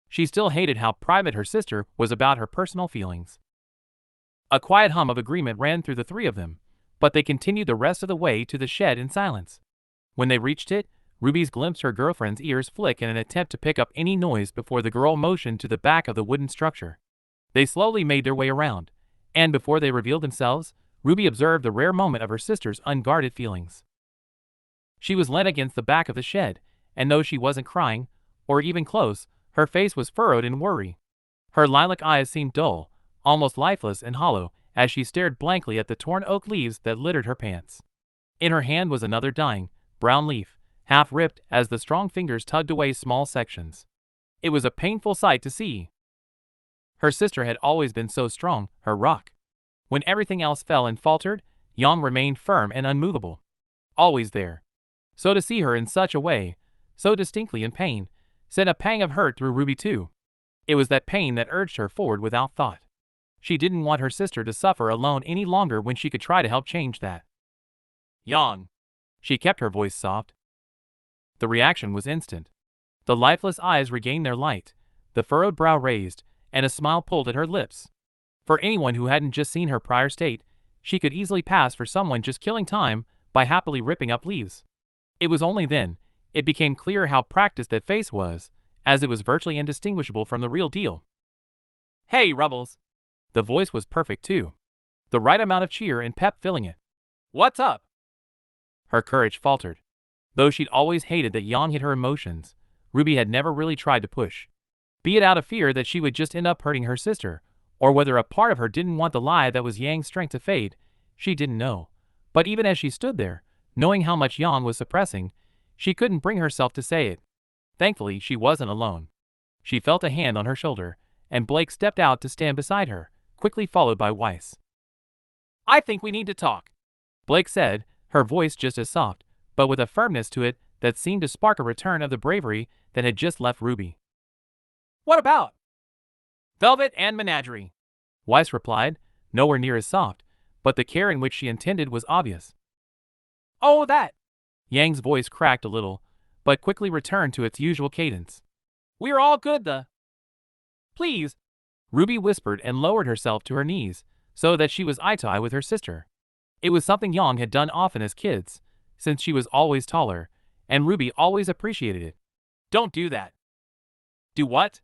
She still hated how private her sister was about her personal feelings. A quiet hum of agreement ran through the three of them, but they continued the rest of the way to the shed in silence. When they reached it, Ruby glimpsed her girlfriend's ears flick in an attempt to pick up any noise before the girl motioned to the back of the wooden structure. They slowly made their way around, and before they revealed themselves, Ruby observed the rare moment of her sister's unguarded feelings. She was leant against the back of the shed, and though she wasn't crying, or even close, her face was furrowed in worry. Her lilac eyes seemed dull, almost lifeless and hollow, as she stared blankly at the torn oak leaves that littered her pants. In her hand was another dying, brown leaf, half ripped as the strong fingers tugged away small sections. It was a painful sight to see. Her sister had always been so strong, her rock. When everything else fell and faltered, Yang remained firm and unmovable. Always there. So to see her in such a way, so distinctly in pain, sent a pang of hurt through Ruby too. It was that pain that urged her forward without thought. She didn't want her sister to suffer alone any longer when she could try to help change that. Yang. She kept her voice soft. The reaction was instant. The lifeless eyes regained their light, the furrowed brow raised, and a smile pulled at her lips. For anyone who hadn't just seen her prior state, she could easily pass for someone just killing time by happily ripping up leaves. It was only then it became clear how practiced that face was, as it was virtually indistinguishable from the real deal. "Hey, Rubbles!" The voice was perfect too. The right amount of cheer and pep filling it. "What's up?" Her courage faltered. Though she'd always hated that Yang hid her emotions, Ruby had never really tried to push. Be it out of fear that she would just end up hurting her sister, or whether a part of her didn't want the lie that was Yang's strength to fade, she didn't know. But even as she stood there, knowing how much Yang was suppressing, she couldn't bring herself to say it. Thankfully, she wasn't alone. She felt a hand on her shoulder, and Blake stepped out to stand beside her, quickly followed by Weiss. "I think we need to talk," Blake said, her voice just as soft, but with a firmness to it that seemed to spark a return of the bravery that had just left Ruby. "What about?" "Velvet and menagerie," Weiss replied, nowhere near as soft, but the care in which she intended was obvious. "Oh, that!" Yang's voice cracked a little, but quickly returned to its usual cadence. "We're all good, Please," Ruby whispered and lowered herself to her knees, so that she was eye-to-eye with her sister. It was something Yang had done often as kids, since she was always taller, and Ruby always appreciated it. "Don't do that." "Do what?"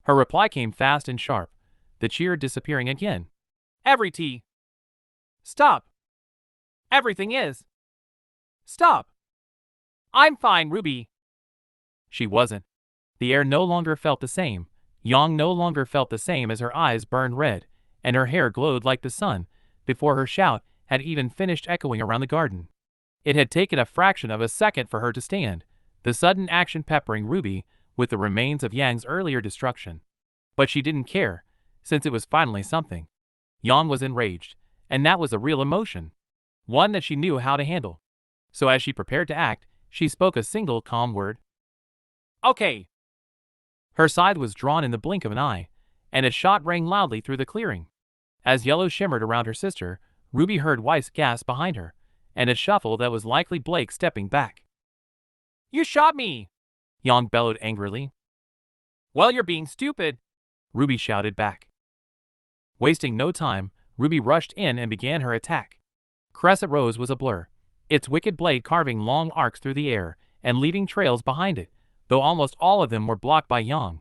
Her reply came fast and sharp, the cheer disappearing again. "Every tea." "Stop." "Everything is." "Stop." "I'm fine, Ruby." She wasn't. The air no longer felt the same. Yang no longer felt the same as her eyes burned red, and her hair glowed like the sun, before her shout had even finished echoing around the garden. It had taken a fraction of a second for her to stand, the sudden action peppering Ruby with the remains of Yang's earlier destruction. But she didn't care, since it was finally something. Yang was enraged, and that was a real emotion. One that she knew how to handle. So as she prepared to act, she spoke a single calm word. "Okay." Her scythe was drawn in the blink of an eye, and a shot rang loudly through the clearing. As yellow shimmered around her sister, Ruby heard Weiss gasp behind her, and a shuffle that was likely Blake stepping back. "You shot me!" Yang bellowed angrily. "Well, you're being stupid," Ruby shouted back. Wasting no time, Ruby rushed in and began her attack. Crescent Rose was a blur, its wicked blade carving long arcs through the air and leaving trails behind it, though almost all of them were blocked by Yang.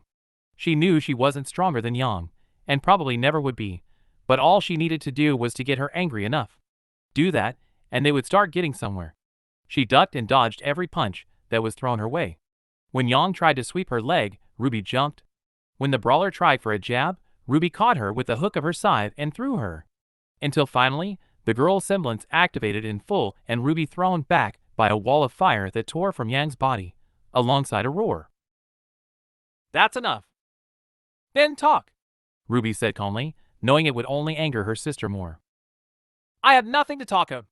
She knew she wasn't stronger than Yang, and probably never would be, but all she needed to do was to get her angry enough. Do that, and they would start getting somewhere. She ducked and dodged every punch that was thrown her way. When Yang tried to sweep her leg, Ruby jumped. When the brawler tried for a jab, Ruby caught her with the hook of her scythe and threw her. Until finally, the girl's semblance activated in full and Ruby thrown back by a wall of fire that tore from Yang's body, alongside a roar. "That's enough." "Then talk," Ruby said calmly, knowing it would only anger her sister more. "I have nothing to talk of."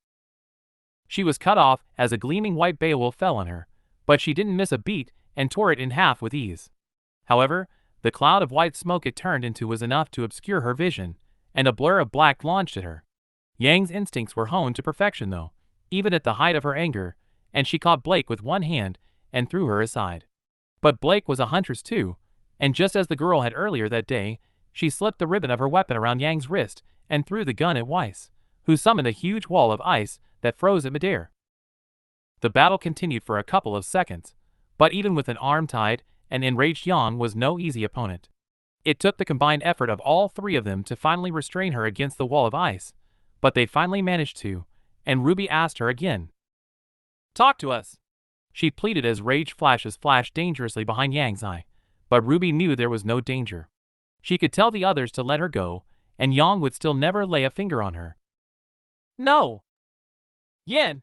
She was cut off as a gleaming white Beowulf fell on her, but she didn't miss a beat and tore it in half with ease. However, the cloud of white smoke it turned into was enough to obscure her vision, and a blur of black launched at her. Yang's instincts were honed to perfection though, even at the height of her anger, and she caught Blake with one hand and threw her aside. But Blake was a huntress too, and just as the girl had earlier that day, she slipped the ribbon of her weapon around Yang's wrist and threw the gun at Weiss, who summoned a huge wall of ice that froze at midair. The battle continued for a couple of seconds, but even with an arm tied, an enraged Yang was no easy opponent. It took the combined effort of all three of them to finally restrain her against the wall of ice, but they finally managed to, and RWBY asked her again. "Talk to us," she pleaded as rage flashes flashed dangerously behind Yang's eye, but RWBY knew there was no danger. She could tell the others to let her go, and Yang would still never lay a finger on her. "No! Yin!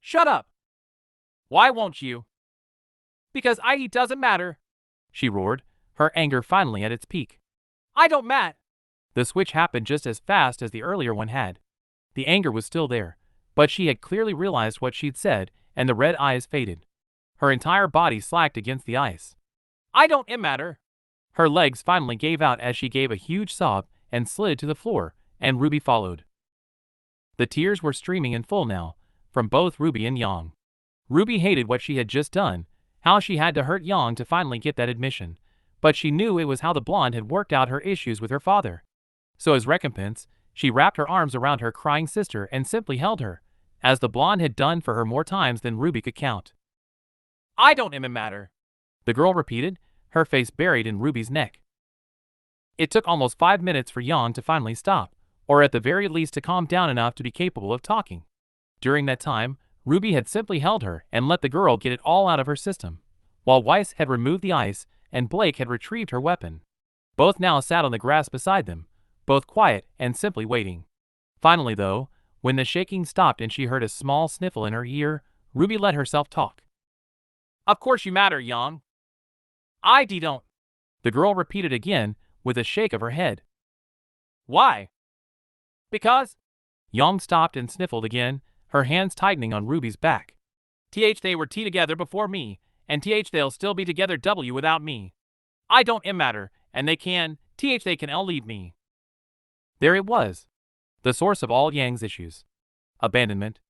Shut up! Why won't you?" "Because it doesn't matter," she roared, her anger finally at its peak. "I don't mat." The switch happened just as fast as the earlier one had. The anger was still there, but she had clearly realized what she'd said, and the red eyes faded. Her entire body slacked against the ice. "I don't matter." Her legs finally gave out as she gave a huge sob and slid to the floor, and RWBY followed. The tears were streaming in full now, from both RWBY and Yang. RWBY hated what she had just done, how she had to hurt Yang to finally get that admission, but she knew it was how the blonde had worked out her issues with her father. So as recompense, she wrapped her arms around her crying sister and simply held her, as the blonde had done for her more times than RWBY could count. "I don't matter," the girl repeated, her face buried in RWBY's neck. It took almost 5 minutes for Yang to finally stop, or at the very least to calm down enough to be capable of talking. During that time, RWBY had simply held her and let the girl get it all out of her system, while Weiss had removed the ice and Blake had retrieved her weapon. Both now sat on the grass beside them, both quiet and simply waiting. Finally though, when the shaking stopped and she heard a small sniffle in her ear, RWBY let herself talk. "Of course you matter, Yang." "I don't," the girl repeated again with a shake of her head. "Why?" "Because." Yang stopped and sniffled again, her hands tightening on RWBY's back. They were together before me, and they'll still be together without me. I don't matter, and they can all leave me. There it was. The source of all Yang's issues. Abandonment.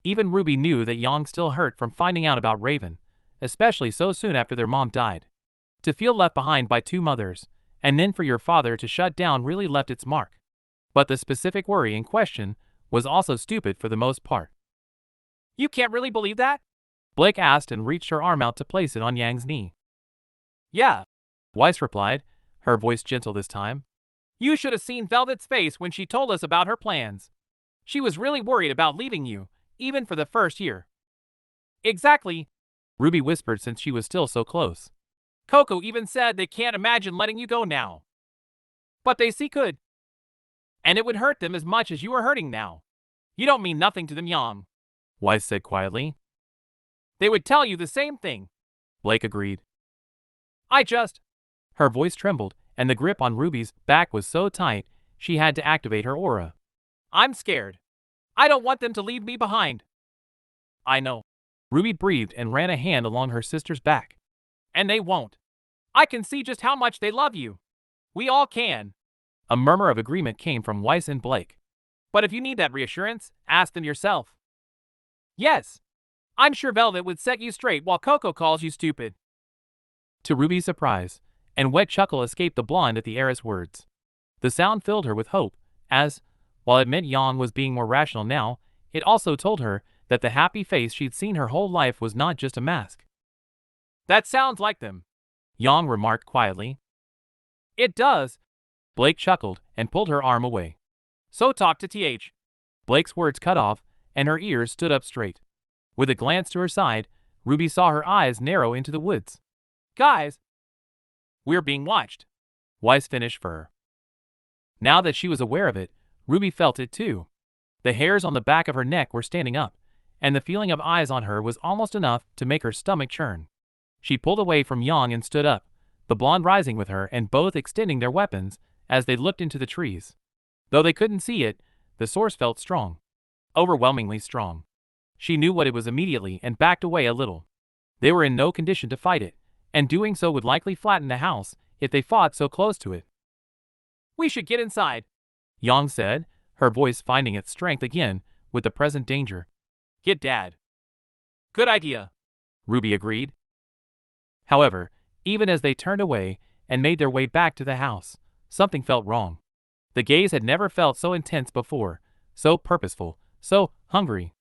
Even RWBY knew that Yang still hurt from finding out about Raven, especially so soon after their mom died. To feel left behind by two mothers, and then for your father to shut down really left its mark. But the specific worry in question was also stupid for the most part. "You can't really believe that?" Blake asked and reached her arm out to place it on Yang's knee. "Yeah," Weiss replied, her voice gentle this time. "You should have seen Velvet's face when she told us about her plans. She was really worried about leaving you, even for the first year." "Exactly," RWBY whispered since she was still so close. "Coco even said they can't imagine letting you go now. But they could. And it would hurt them as much as you are hurting now. You don't mean nothing to them, Yang," Weiss said quietly. "They would tell you the same thing," Blake agreed. Her voice trembled, and the grip on RWBY's back was so tight she had to activate her aura. "I'm scared. I don't want them to leave me behind." "I know." RWBY breathed and ran a hand along her sister's back. "And they won't. I can see just how much they love you. We all can." A murmur of agreement came from Weiss and Blake. "But if you need that reassurance, ask them yourself." "Yes. I'm sure Velvet would set you straight while Coco calls you stupid." To RWBY's surprise, and wet chuckle escaped the blonde at the heiress' words. The sound filled her with hope, as, while it meant Yang was being more rational now, it also told her that the happy face she'd seen her whole life was not just a mask. "That sounds like them," Yang remarked quietly. "It does." Blake chuckled and pulled her arm away. "So talk to TH." Blake's words cut off, and her ears stood up straight. With a glance to her side, RWBY saw her eyes narrow into the woods. "Guys, we're being watched," Weiss finished for her. Now that she was aware of it, RWBY felt it too. The hairs on the back of her neck were standing up, and the feeling of eyes on her was almost enough to make her stomach churn. She pulled away from Yang and stood up, the blonde rising with her and both extending their weapons as they looked into the trees. Though they couldn't see it, the source felt strong. Overwhelmingly strong. She knew what it was immediately and backed away a little. They were in no condition to fight it, and doing so would likely flatten the house if they fought so close to it. "We should get inside," Yang said, her voice finding its strength again with the present danger. "Get Dad." "Good idea," RWBY agreed. However, even as they turned away and made their way back to the house, something felt wrong. The gaze had never felt so intense before, so purposeful, so hungry.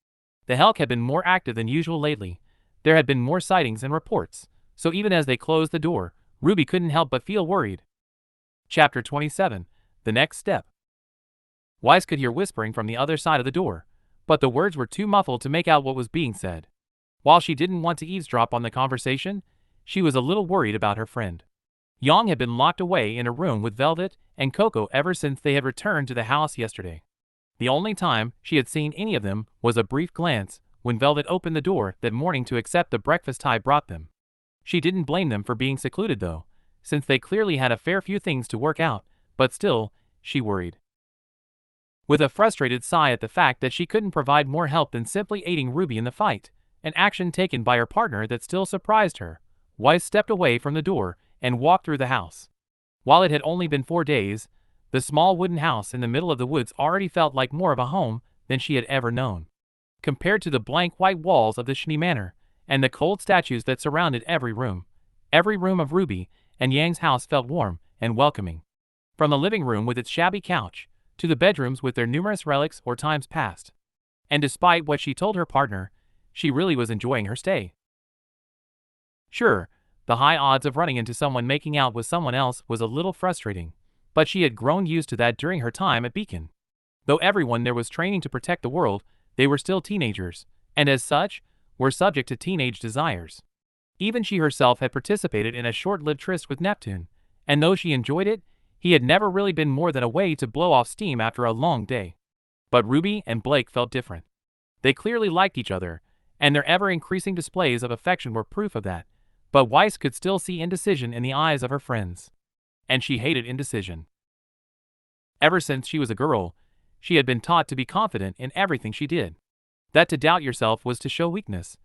The Helk had been more active than usual lately. There had been more sightings and reports, so even as they closed the door, Ruby couldn't help but feel worried. Chapter 27. The Next Step. Weiss could hear whispering from the other side of the door, but the words were too muffled to make out what was being said. While she didn't want to eavesdrop on the conversation, she was a little worried about her friend. Yang had been locked away in a room with Velvet and Coco ever since they had returned to the house yesterday. The only time she had seen any of them was a brief glance when Velvet opened the door that morning to accept the breakfast Tai brought them. She didn't blame them for being secluded though, since they clearly had a fair few things to work out, but still, she worried. With a frustrated sigh at the fact that she couldn't provide more help than simply aiding Ruby in the fight, an action taken by her partner that still surprised her, Weiss stepped away from the door and walked through the house. While it had only been 4 days, the small wooden house in the middle of the woods already felt like more of a home than she had ever known. Compared to the blank white walls of the Schnee Manor and the cold statues that surrounded every room of Ruby and Yang's house felt warm and welcoming. From the living room with its shabby couch, to the bedrooms with their numerous relics or times past. And despite what she told her partner, she really was enjoying her stay. Sure, the high odds of running into someone making out with someone else was a little frustrating, but she had grown used to that during her time at Beacon. Though everyone there was training to protect the world, they were still teenagers, and as such, were subject to teenage desires. Even she herself had participated in a short-lived tryst with Neptune, and though she enjoyed it, he had never really been more than a way to blow off steam after a long day. But Ruby and Blake felt different. They clearly liked each other, and their ever-increasing displays of affection were proof of that, but Weiss could still see indecision in the eyes of her friends. And she hated indecision. Ever since she was a girl, she had been taught to be confident in everything she did. That to doubt yourself was to show weakness,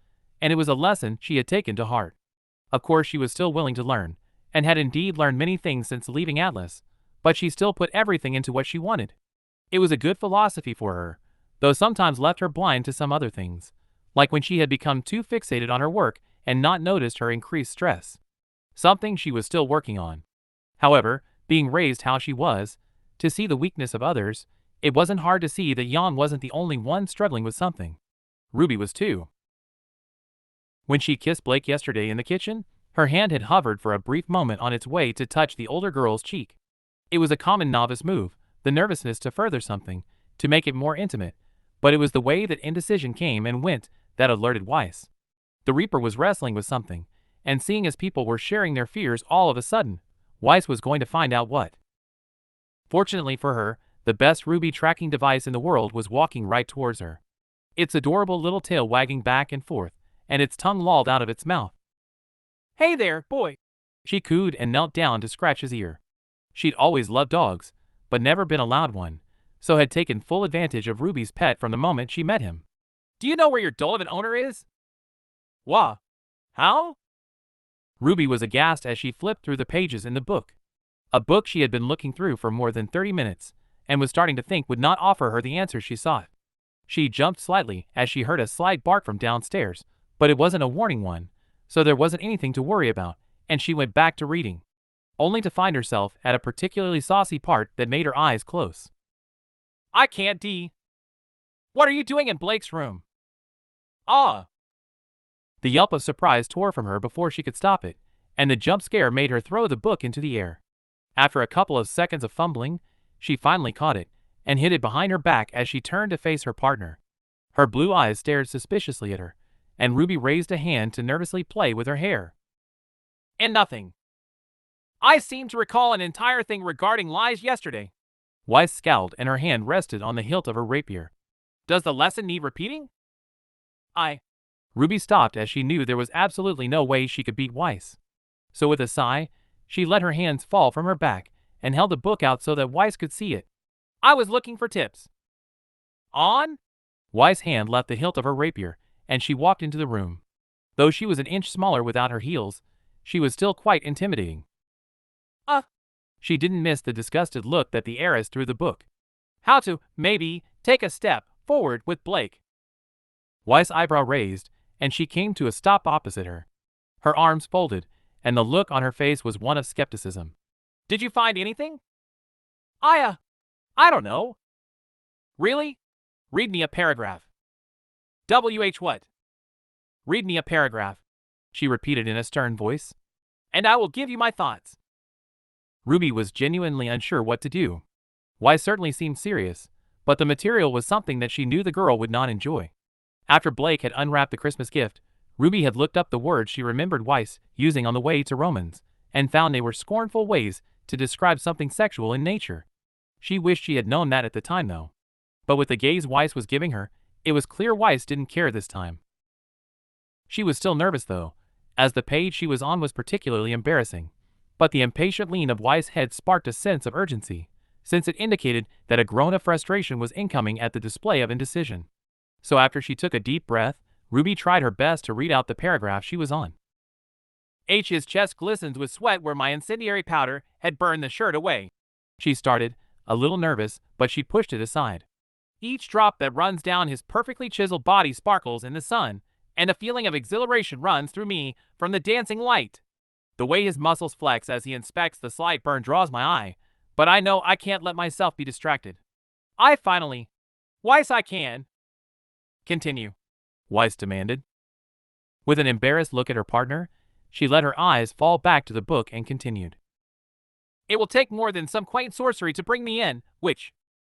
and it was a lesson she had taken to heart. Of course she was still willing to learn, and had indeed learned many things since leaving Atlas, but she still put everything into what she wanted. It was a good philosophy for her, though sometimes left her blind to some other things, like when she had become too fixated on her work and not noticed her increased stress. Something she was still working on. However, being raised how she was, to see the weakness of others, it wasn't hard to see that Yang wasn't the only one struggling with something. Ruby was too. When she kissed Blake yesterday in the kitchen, her hand had hovered for a brief moment on its way to touch the older girl's cheek. It was a common novice move, the nervousness to further something, to make it more intimate, but it was the way that indecision came and went that alerted Weiss. The Reaper was wrestling with something, and seeing as people were sharing their fears all of a sudden, Weiss was going to find out what. Fortunately for her, the best Ruby tracking device in the world was walking right towards her. Its adorable little tail wagging back and forth, and its tongue lolled out of its mouth. "Hey there, boy!" she cooed and knelt down to scratch his ear. She'd always loved dogs, but never been allowed one, so had taken full advantage of Ruby's pet from the moment she met him. "Do you know where your doll of an owner is?" "Wha? How?" Ruby was aghast as she flipped through the pages in the book. A book she had been looking through for more than 30 minutes, and was starting to think would not offer her the answer she sought. She jumped slightly as she heard a slight bark from downstairs, but it wasn't a warning one, so there wasn't anything to worry about, and she went back to reading, only to find herself at a particularly saucy part that made her eyes close. "I can't What are you doing in Blake's room?" "Ah!" The yelp of surprise tore from her before she could stop it, and the jump scare made her throw the book into the air. After a couple of seconds of fumbling, she finally caught it, and hid it behind her back as she turned to face her partner. Her blue eyes stared suspiciously at her, and Ruby raised a hand to nervously play with her hair. "And nothing. I seem to recall an entire thing regarding lies yesterday." Weiss scowled and her hand rested on the hilt of her rapier. "Does the lesson need repeating?" Ruby stopped as she knew there was absolutely no way she could beat Weiss. So with a sigh, she let her hands fall from her back and held the book out so that Weiss could see it. "I was looking for tips." "On?" Weiss' hand left the hilt of her rapier, and she walked into the room. Though she was an inch smaller without her heels, she was still quite intimidating. She didn't miss the disgusted look that the heiress threw the book. "How to, maybe, take a step forward with Blake." Weiss' eyebrow raised, and she came to a stop opposite her. Her arms folded, and the look on her face was one of skepticism. "Did you find anything?" I don't know." "Really? Read me a paragraph. WH what? Read me a paragraph, she repeated in a stern voice, and I will give you my thoughts. Ruby was genuinely unsure what to do. Weiss certainly seemed serious, but the material was something that she knew the girl would not enjoy. After Blake had unwrapped the Christmas gift, Ruby had looked up the words she remembered Weiss using on the way to Romans, and found they were scornful ways to describe something sexual in nature. She wished she had known that at the time though. But with the gaze Weiss was giving her, it was clear Weiss didn't care this time. She was still nervous though, as the page she was on was particularly embarrassing. But the impatient lean of Weiss' head sparked a sense of urgency, since it indicated that a groan of frustration was incoming at the display of indecision. So after she took a deep breath, Ruby tried her best to read out the paragraph she was on. H's chest glistened with sweat where my incendiary powder had burned the shirt away. She started, a little nervous, but she pushed it aside. Each drop that runs down his perfectly chiseled body sparkles in the sun, and a feeling of exhilaration runs through me from the dancing light. The way his muscles flex as he inspects the slight burn draws my eye, but I know I can't let myself be distracted. Weiss, I can. Continue, Weiss demanded. With an embarrassed look at her partner, she let her eyes fall back to the book and continued. It will take more than some quaint sorcery to bring me in, which,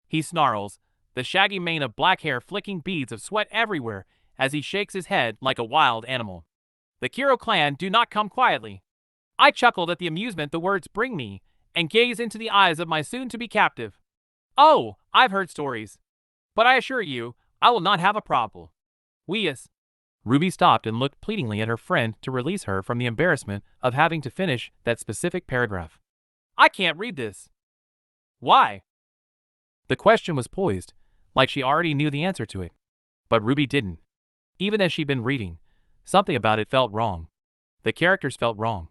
he snarls, the shaggy mane of black hair flicking beads of sweat everywhere as he shakes his head like a wild animal. The Kiro clan do not come quietly. I chuckled at the amusement the words bring me, and gaze into the eyes of my soon-to-be captive. Oh, I've heard stories. But I assure you, I will not have a problem. Yes. Ruby stopped and looked pleadingly at her friend to release her from the embarrassment of having to finish that specific paragraph. I can't read this. Why? The question was poised, like she already knew the answer to it. But Ruby didn't. Even as she'd been reading, something about it felt wrong. The characters felt wrong.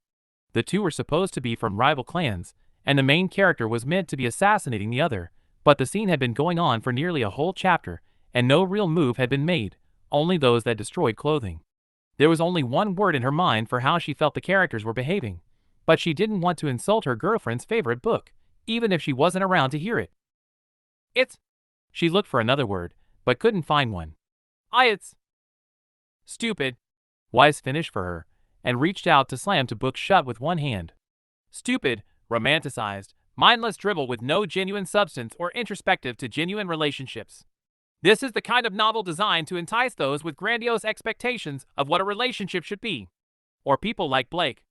The two were supposed to be from rival clans, and the main character was meant to be assassinating the other, but the scene had been going on for nearly a whole chapter, and no real move had been made, only those that destroyed clothing. There was only one word in her mind for how she felt the characters were behaving, but she didn't want to insult her girlfriend's favorite book, even if she wasn't around to hear it. She looked for another word, but couldn't find one. It's stupid, Weiss finished for her, and reached out to slam the book shut with one hand. Stupid, romanticized, mindless dribble with no genuine substance or introspective to genuine relationships. This is the kind of novel designed to entice those with grandiose expectations of what a relationship should be. Or people like Blake.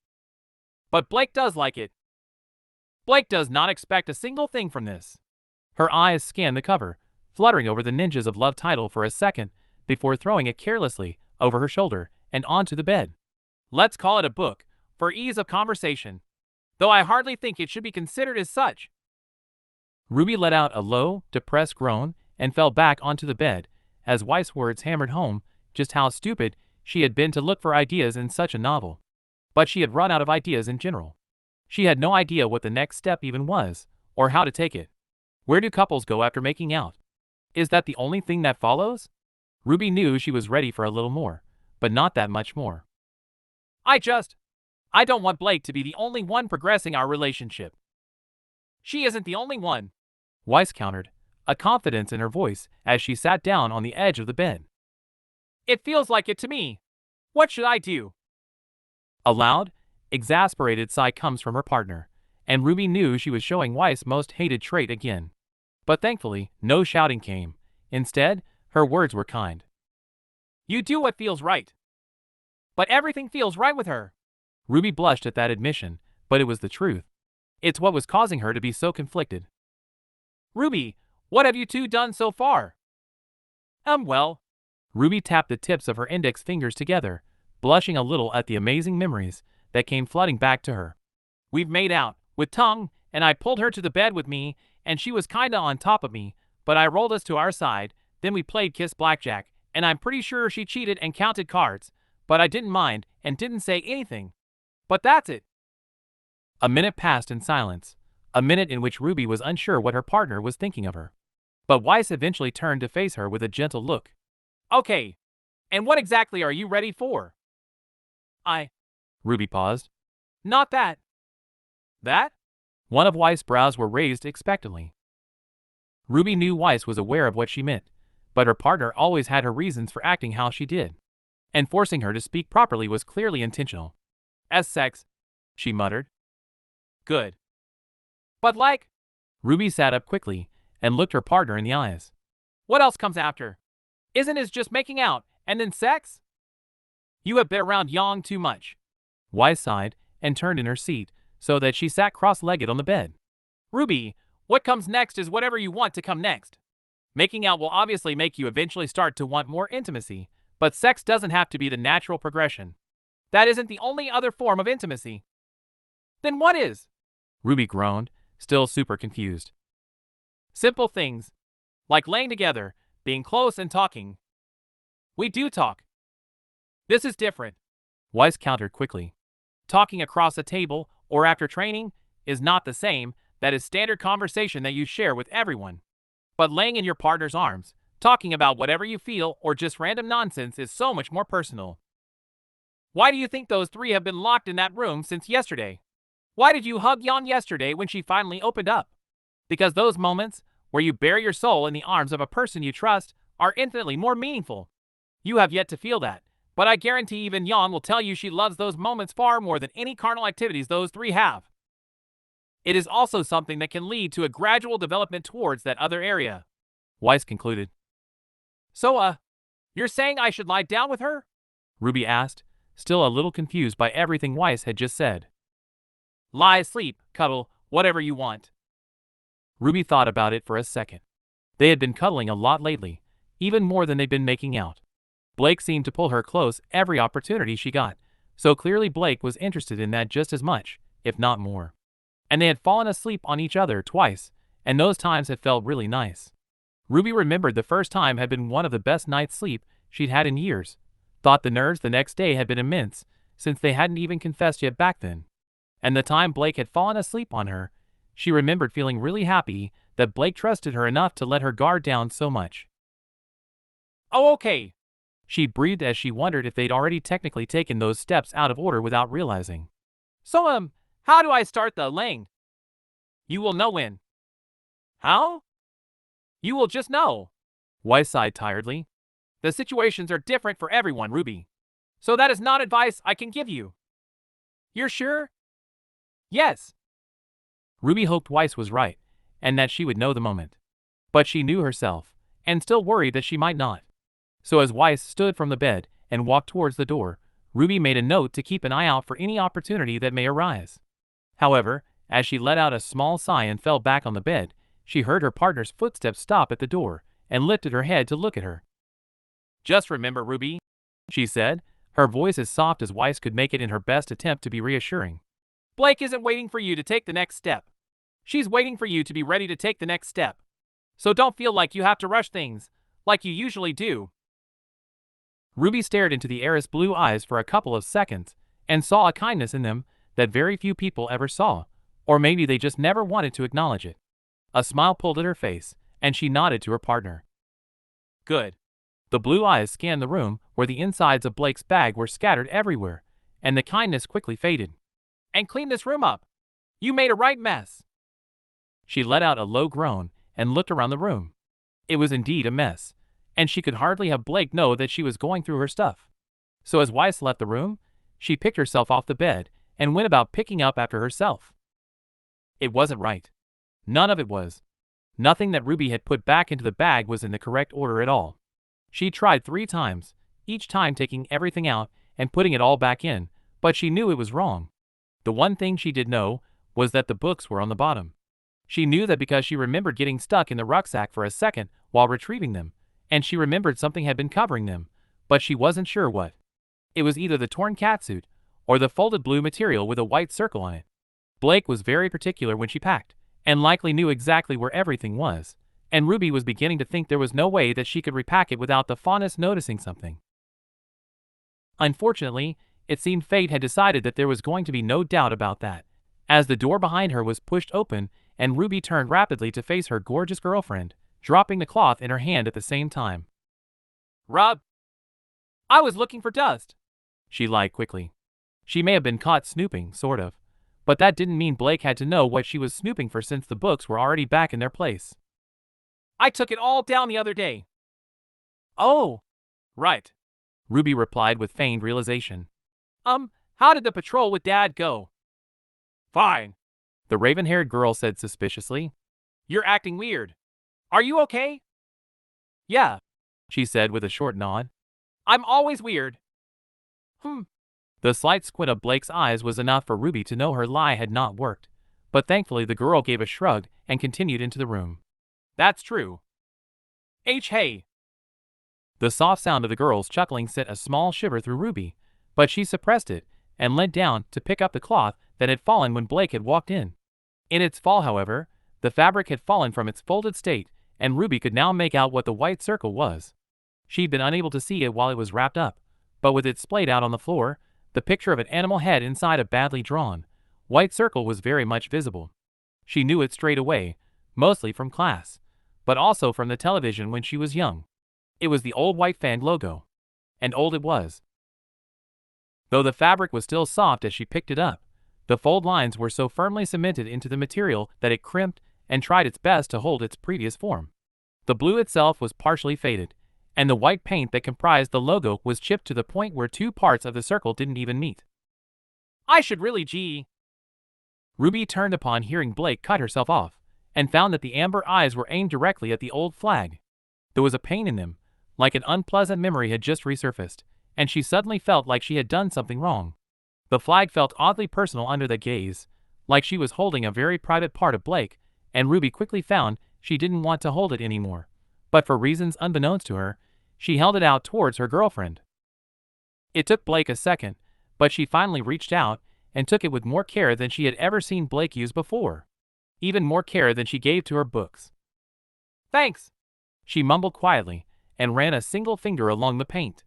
But Blake does like it. Blake does not expect a single thing from this. Her eyes scanned the cover, fluttering over the Ninjas of Love title for a second, before throwing it carelessly over her shoulder and onto the bed. Let's call it a book, for ease of conversation. Though I hardly think it should be considered as such. Ruby let out a low, depressed groan and fell back onto the bed, as Weiss' words hammered home just how stupid she had been to look for ideas in such a novel. But she had run out of ideas in general. She had no idea what the next step even was, or how to take it. Where do couples go after making out? Is that the only thing that follows? Ruby knew she was ready for a little more, but not that much more. I don't want Blake to be the only one progressing our relationship. She isn't the only one, Weiss countered, a confidence in her voice as she sat down on the edge of the bed. It feels like it to me. What should I do? A loud, exasperated sigh comes from her partner, and Ruby knew she was showing Weiss' most hated trait again. But thankfully, no shouting came. Instead, her words were kind. You do what feels right. But everything feels right with her. Ruby blushed at that admission, but it was the truth. It's what was causing her to be so conflicted. Ruby, what have you two done so far? Well. Ruby tapped the tips of her index fingers together, blushing a little at the amazing memories that came flooding back to her. We've made out, with tongue, and I pulled her to the bed with me, and she was kinda on top of me, but I rolled us to our side, then we played kiss blackjack, and I'm pretty sure she cheated and counted cards, but I didn't mind and didn't say anything. But that's it. A minute passed in silence, a minute in which Ruby was unsure what her partner was thinking of her. But Weiss eventually turned to face her with a gentle look. Okay, and what exactly are you ready for? Ruby paused. Not that. That? One of Weiss' brows were raised expectantly. Ruby knew Weiss was aware of what she meant, but her partner always had her reasons for acting how she did, and forcing her to speak properly was clearly intentional. "As sex," she muttered. "Good. But like..." Ruby sat up quickly and looked her partner in the eyes. "What else comes after? Isn't it just making out, and then sex? You have been around Yang too much." Wise sighed and turned in her seat so that she sat cross-legged on the bed. "Ruby, what comes next is whatever you want to come next. Making out will obviously make you eventually start to want more intimacy, but sex doesn't have to be the natural progression. That isn't the only other form of intimacy." "Then what is?" Ruby groaned, still super confused. "Simple things, like laying together, being close and talking." "We do talk." "This is different," Wise countered quickly. "Talking across a table or after training is not the same. That is standard conversation that you share with everyone. But laying in your partner's arms, talking about whatever you feel or just random nonsense is so much more personal. Why do you think those three have been locked in that room since yesterday? Why did you hug Yan yesterday when she finally opened up? Because those moments, where you bare your soul in the arms of a person you trust, are infinitely more meaningful. You have yet to feel that, but I guarantee even Yan will tell you she loves those moments far more than any carnal activities those three have. It is also something that can lead to a gradual development towards that other area," Weiss concluded. "So, you're saying I should lie down with her?" Ruby asked, still a little confused by everything Weiss had just said. "Lie, sleep, cuddle, whatever you want." Ruby thought about it for a second. They had been cuddling a lot lately, even more than they'd been making out. Blake seemed to pull her close every opportunity she got, so clearly Blake was interested in that just as much, if not more. And they had fallen asleep on each other twice, and those times had felt really nice. Ruby remembered the first time had been one of the best night's sleep she'd had in years, thought the nerves the next day had been immense, since they hadn't even confessed yet back then. And the time Blake had fallen asleep on her, she remembered feeling really happy that Blake trusted her enough to let her guard down so much. "Oh, okay," she breathed as she wondered if they'd already technically taken those steps out of order without realizing. "So, how do I start the laying?" "You will know when." "How?" "You will just know." Weiss sighed tiredly. "The situations are different for everyone, Ruby. So that is not advice I can give you." "You're sure?" "Yes." Ruby hoped Weiss was right, and that she would know the moment. But she knew herself, and still worried that she might not. So as Weiss stood from the bed and walked towards the door, Ruby made a note to keep an eye out for any opportunity that may arise. However, as she let out a small sigh and fell back on the bed, she heard her partner's footsteps stop at the door and lifted her head to look at her. "Just remember, Ruby," she said, her voice as soft as Weiss could make it in her best attempt to be reassuring. "Blake isn't waiting for you to take the next step. She's waiting for you to be ready to take the next step. So don't feel like you have to rush things, like you usually do." Ruby stared into the heiress' blue eyes for a couple of seconds and saw a kindness in them that very few people ever saw, or maybe they just never wanted to acknowledge it. A smile pulled at her face, and she nodded to her partner. "Good." The blue eyes scanned the room where the insides of Blake's bag were scattered everywhere, and the kindness quickly faded. "And clean this room up. You made a right mess." She let out a low groan and looked around the room. It was indeed a mess, and she could hardly have Blake know that she was going through her stuff. So as Weiss left the room, she picked herself off the bed and went about picking up after herself. It wasn't right. None of it was. Nothing that Ruby had put back into the bag was in the correct order at all. She tried 3 times, each time taking everything out and putting it all back in, but she knew it was wrong. The one thing she did know was that the books were on the bottom. She knew that because she remembered getting stuck in the rucksack for a second while retrieving them, and she remembered something had been covering them, but she wasn't sure what. It was either the torn catsuit or the folded blue material with a white circle on it. Blake was very particular when she packed, and likely knew exactly where everything was, and Ruby was beginning to think there was no way that she could repack it without the faunus noticing something. Unfortunately, it seemed fate had decided that there was going to be no doubt about that, as the door behind her was pushed open and Ruby turned rapidly to face her gorgeous girlfriend, dropping the cloth in her hand at the same time. "Rob, I was looking for dust," she lied quickly. She may have been caught snooping, sort of, but that didn't mean Blake had to know what she was snooping for since the books were already back in their place. "I took it all down the other day." Oh, right, Ruby replied with feigned realization. How did the patrol with Dad go? Fine, the raven-haired girl said suspiciously. You're acting weird. Are you okay? Yeah, she said with a short nod. I'm always weird. The slight squint of Blake's eyes was enough for Ruby to know her lie had not worked, but thankfully the girl gave a shrug and continued into the room. That's true. Hey. The soft sound of the girl's chuckling sent a small shiver through Ruby, but she suppressed it and leant down to pick up the cloth that had fallen when Blake had walked in. In its fall, however, the fabric had fallen from its folded state, and Ruby could now make out what the white circle was. She'd been unable to see it while it was wrapped up, but with it splayed out on the floor, the picture of an animal head inside a badly drawn, white circle was very much visible. She knew it straight away, mostly from class, but also from the television when she was young. It was the old White Fang logo. And old it was. Though the fabric was still soft as she picked it up, the fold lines were so firmly cemented into the material that it crimped and tried its best to hold its previous form. The blue itself was partially faded, and the white paint that comprised the logo was chipped to the point where two parts of the circle didn't even meet. I should really Ruby turned upon hearing Blake cut herself off, and found that the amber eyes were aimed directly at the old flag. There was a pain in them, like an unpleasant memory had just resurfaced, and she suddenly felt like she had done something wrong. The flag felt oddly personal under the gaze, like she was holding a very private part of Blake, and Ruby quickly found she didn't want to hold it anymore. But for reasons unbeknownst to her, she held it out towards her girlfriend. It took Blake a second, but she finally reached out and took it with more care than she had ever seen Blake use before. Even more care than she gave to her books. Thanks, she mumbled quietly, and ran a single finger along the paint.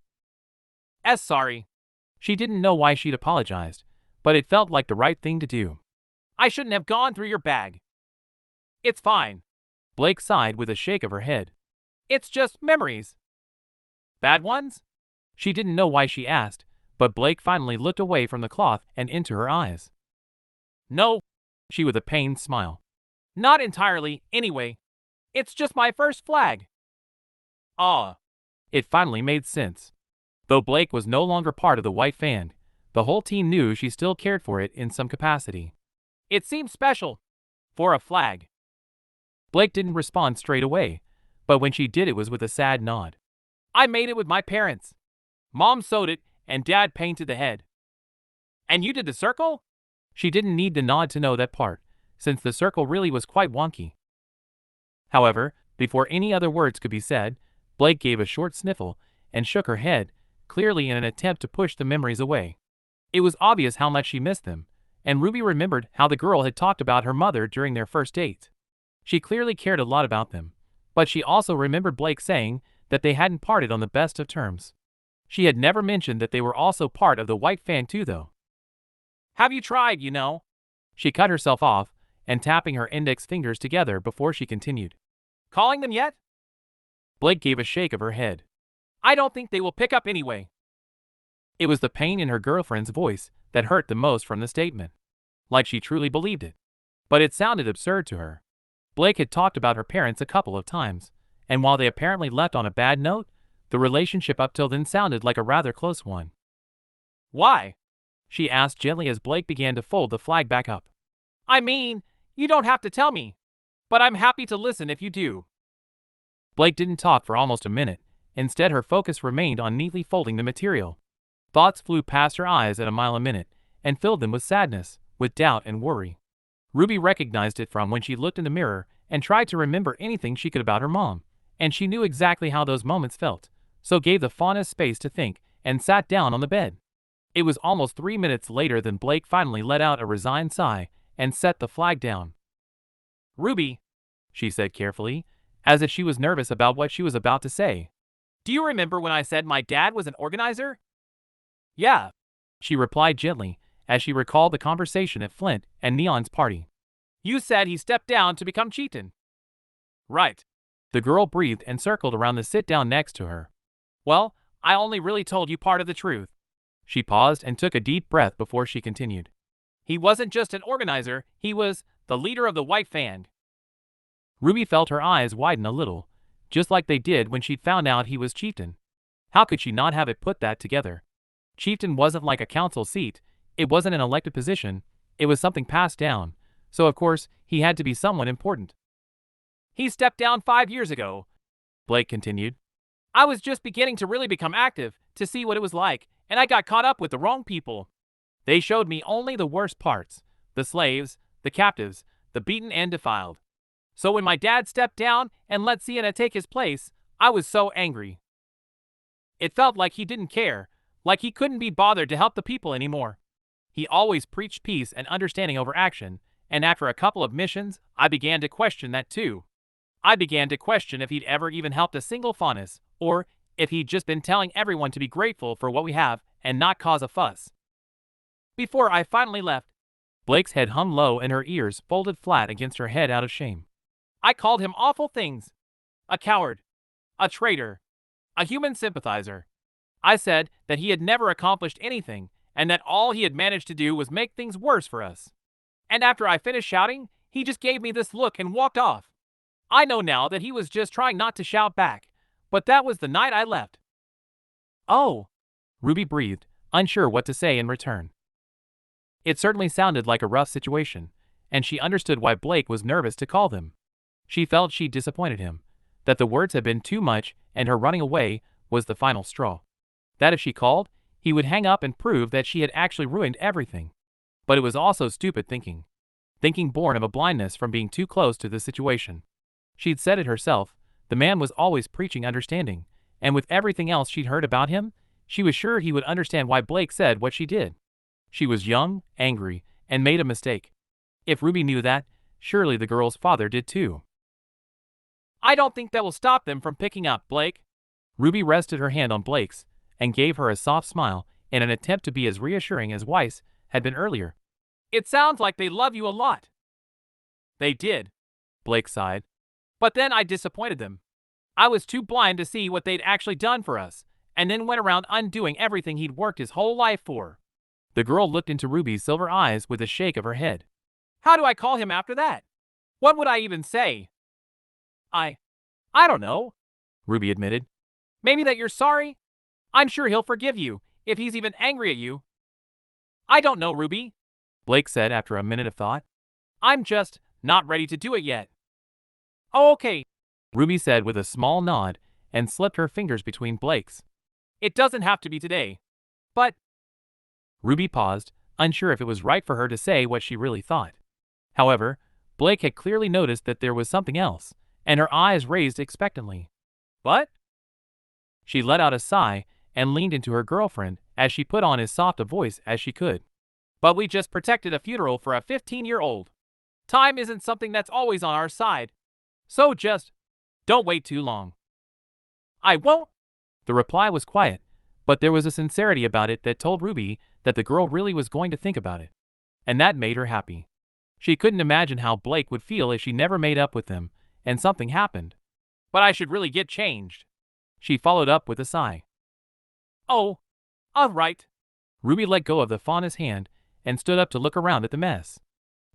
Sorry. She didn't know why she'd apologized, but it felt like the right thing to do. I shouldn't have gone through your bag. It's fine, Blake sighed with a shake of her head. It's just memories. Bad ones? She didn't know why she asked, but Blake finally looked away from the cloth and into her eyes. No, she with a pained smile. Not entirely, anyway. It's just my first flag. It finally made sense. Though Blake was no longer part of the White Fang, the whole team knew she still cared for it in some capacity. It seemed special. For a flag. Blake didn't respond straight away, but when she did it was with a sad nod. I made it with my parents. Mom sewed it, and Dad painted the head. And you did the circle? She didn't need the nod to know that part, since the circle really was quite wonky. However, before any other words could be said, Blake gave a short sniffle and shook her head, clearly in an attempt to push the memories away. It was obvious how much she missed them, and Ruby remembered how the girl had talked about her mother during their first date. She clearly cared a lot about them, but she also remembered Blake saying that they hadn't parted on the best of terms. She had never mentioned that they were also part of the White Fang too, though. Have you tried, She cut herself off, and tapping her index fingers together before she continued. Calling them yet? Blake gave a shake of her head. I don't think they will pick up anyway. It was the pain in her girlfriend's voice that hurt the most from the statement. Like she truly believed it. But it sounded absurd to her. Blake had talked about her parents a couple of times, and while they apparently left on a bad note, the relationship up till then sounded like a rather close one. Why? She asked gently as Blake began to fold the flag back up. I mean, you don't have to tell me, but I'm happy to listen if you do. Blake didn't talk for almost a minute. Instead, her focus remained on neatly folding the material. Thoughts flew past her eyes at a mile a minute, and filled them with sadness, with doubt and worry. Ruby recognized it from when she looked in the mirror and tried to remember anything she could about her mom, and she knew exactly how those moments felt, so gave the fawness space to think and sat down on the bed. It was almost 3 minutes later than Blake finally let out a resigned sigh and set the flag down. Ruby, she said carefully, as if she was nervous about what she was about to say. Do you remember when I said my dad was an organizer? Yeah, she replied gently, as she recalled the conversation at Flint and Neon's party. You said he stepped down to become Cheatin. Right. The girl breathed and circled around the sit-down next to her. Well, I only really told you part of the truth. She paused and took a deep breath before she continued. He wasn't just an organizer, he was the leader of the White Fang. Ruby felt her eyes widen a little, just like they did when she'd found out he was chieftain. How could she not have it put that together? Chieftain wasn't like a council seat, it wasn't an elected position, it was something passed down, so of course he had to be someone important. He stepped down 5 years ago, Blake continued. I was just beginning to really become active, to see what it was like, and I got caught up with the wrong people. They showed me only the worst parts, the slaves, the captives, the beaten and defiled. So when my dad stepped down and let Sienna take his place, I was so angry. It felt like he didn't care, like he couldn't be bothered to help the people anymore. He always preached peace and understanding over action, and after a couple of missions, I began to question that too. I began to question if he'd ever even helped a single faunus, or if he'd just been telling everyone to be grateful for what we have and not cause a fuss. Before I finally left, Blake's head hung low and her ears folded flat against her head out of shame. I called him awful things. A coward. A traitor. A human sympathizer. I said that he had never accomplished anything and that all he had managed to do was make things worse for us. And after I finished shouting, he just gave me this look and walked off. I know now that he was just trying not to shout back, but that was the night I left. Oh, Ruby breathed, unsure what to say in return. It certainly sounded like a rough situation, and she understood why Blake was nervous to call them. She felt she'd disappointed him, that the words had been too much and her running away was the final straw. That if she called, he would hang up and prove that she had actually ruined everything. But it was also stupid thinking. Thinking born of a blindness from being too close to the situation. She'd said it herself, the man was always preaching understanding, and with everything else she'd heard about him, she was sure he would understand why Blake said what she did. She was young, angry, and made a mistake. If Ruby knew that, surely the girl's father did too. I don't think that will stop them from picking up, Blake. Ruby rested her hand on Blake's and gave her a soft smile in an attempt to be as reassuring as Weiss had been earlier. It sounds like they love you a lot. They did, Blake sighed. But then I disappointed them. I was too blind to see what they'd actually done for us, and then went around undoing everything he'd worked his whole life for. The girl looked into Ruby's silver eyes with a shake of her head. How do I call him after that? What would I even say? I don't know, Ruby admitted. Maybe that you're sorry? I'm sure he'll forgive you, if he's even angry at you. I don't know, Ruby, Blake said after a minute of thought. I'm just not ready to do it yet. Oh, okay, Ruby said with a small nod and slipped her fingers between Blake's. It doesn't have to be today. But... Ruby paused, unsure if it was right for her to say what she really thought. However, Blake had clearly noticed that there was something else, and her eyes raised expectantly. What? She let out a sigh and leaned into her girlfriend as she put on as soft a voice as she could. But we just protected a funeral for a 15-year-old. Time isn't something that's always on our side. So just don't wait too long. I won't. The reply was quiet, but there was a sincerity about it that told Ruby that the girl really was going to think about it. And that made her happy. She couldn't imagine how Blake would feel if she never made up with him and something happened. But I should really get changed. She followed up with a sigh. Oh, all right. Ruby let go of the faunus hand and stood up to look around at the mess.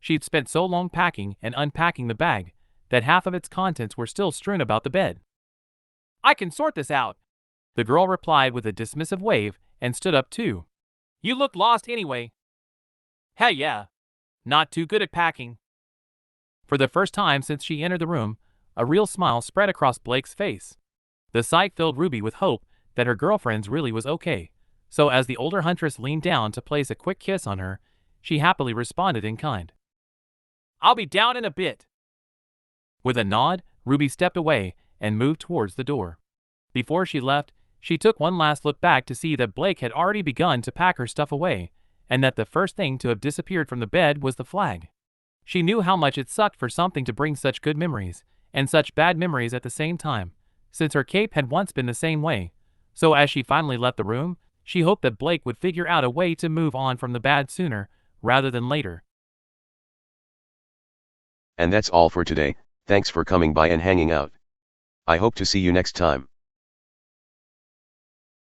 She'd spent so long packing and unpacking the bag that half of its contents were still strewn about the bed. I can sort this out, the girl replied with a dismissive wave and stood up too. You look lost anyway. Hey, yeah. Not too good at packing. For the first time since she entered the room, a real smile spread across Blake's face. The sight filled Ruby with hope that her girlfriend's really was okay, so as the older huntress leaned down to place a quick kiss on her, she happily responded in kind. I'll be down in a bit. With a nod, Ruby stepped away and moved towards the door. Before she left, she took one last look back to see that Blake had already begun to pack her stuff away, and that the first thing to have disappeared from the bed was the flag. She knew how much it sucked for something to bring such good memories, and such bad memories at the same time, since her cape had once been the same way. So as she finally left the room, she hoped that Blake would figure out a way to move on from the bad sooner, rather than later. And that's all for today, thanks for coming by and hanging out. I hope to see you next time.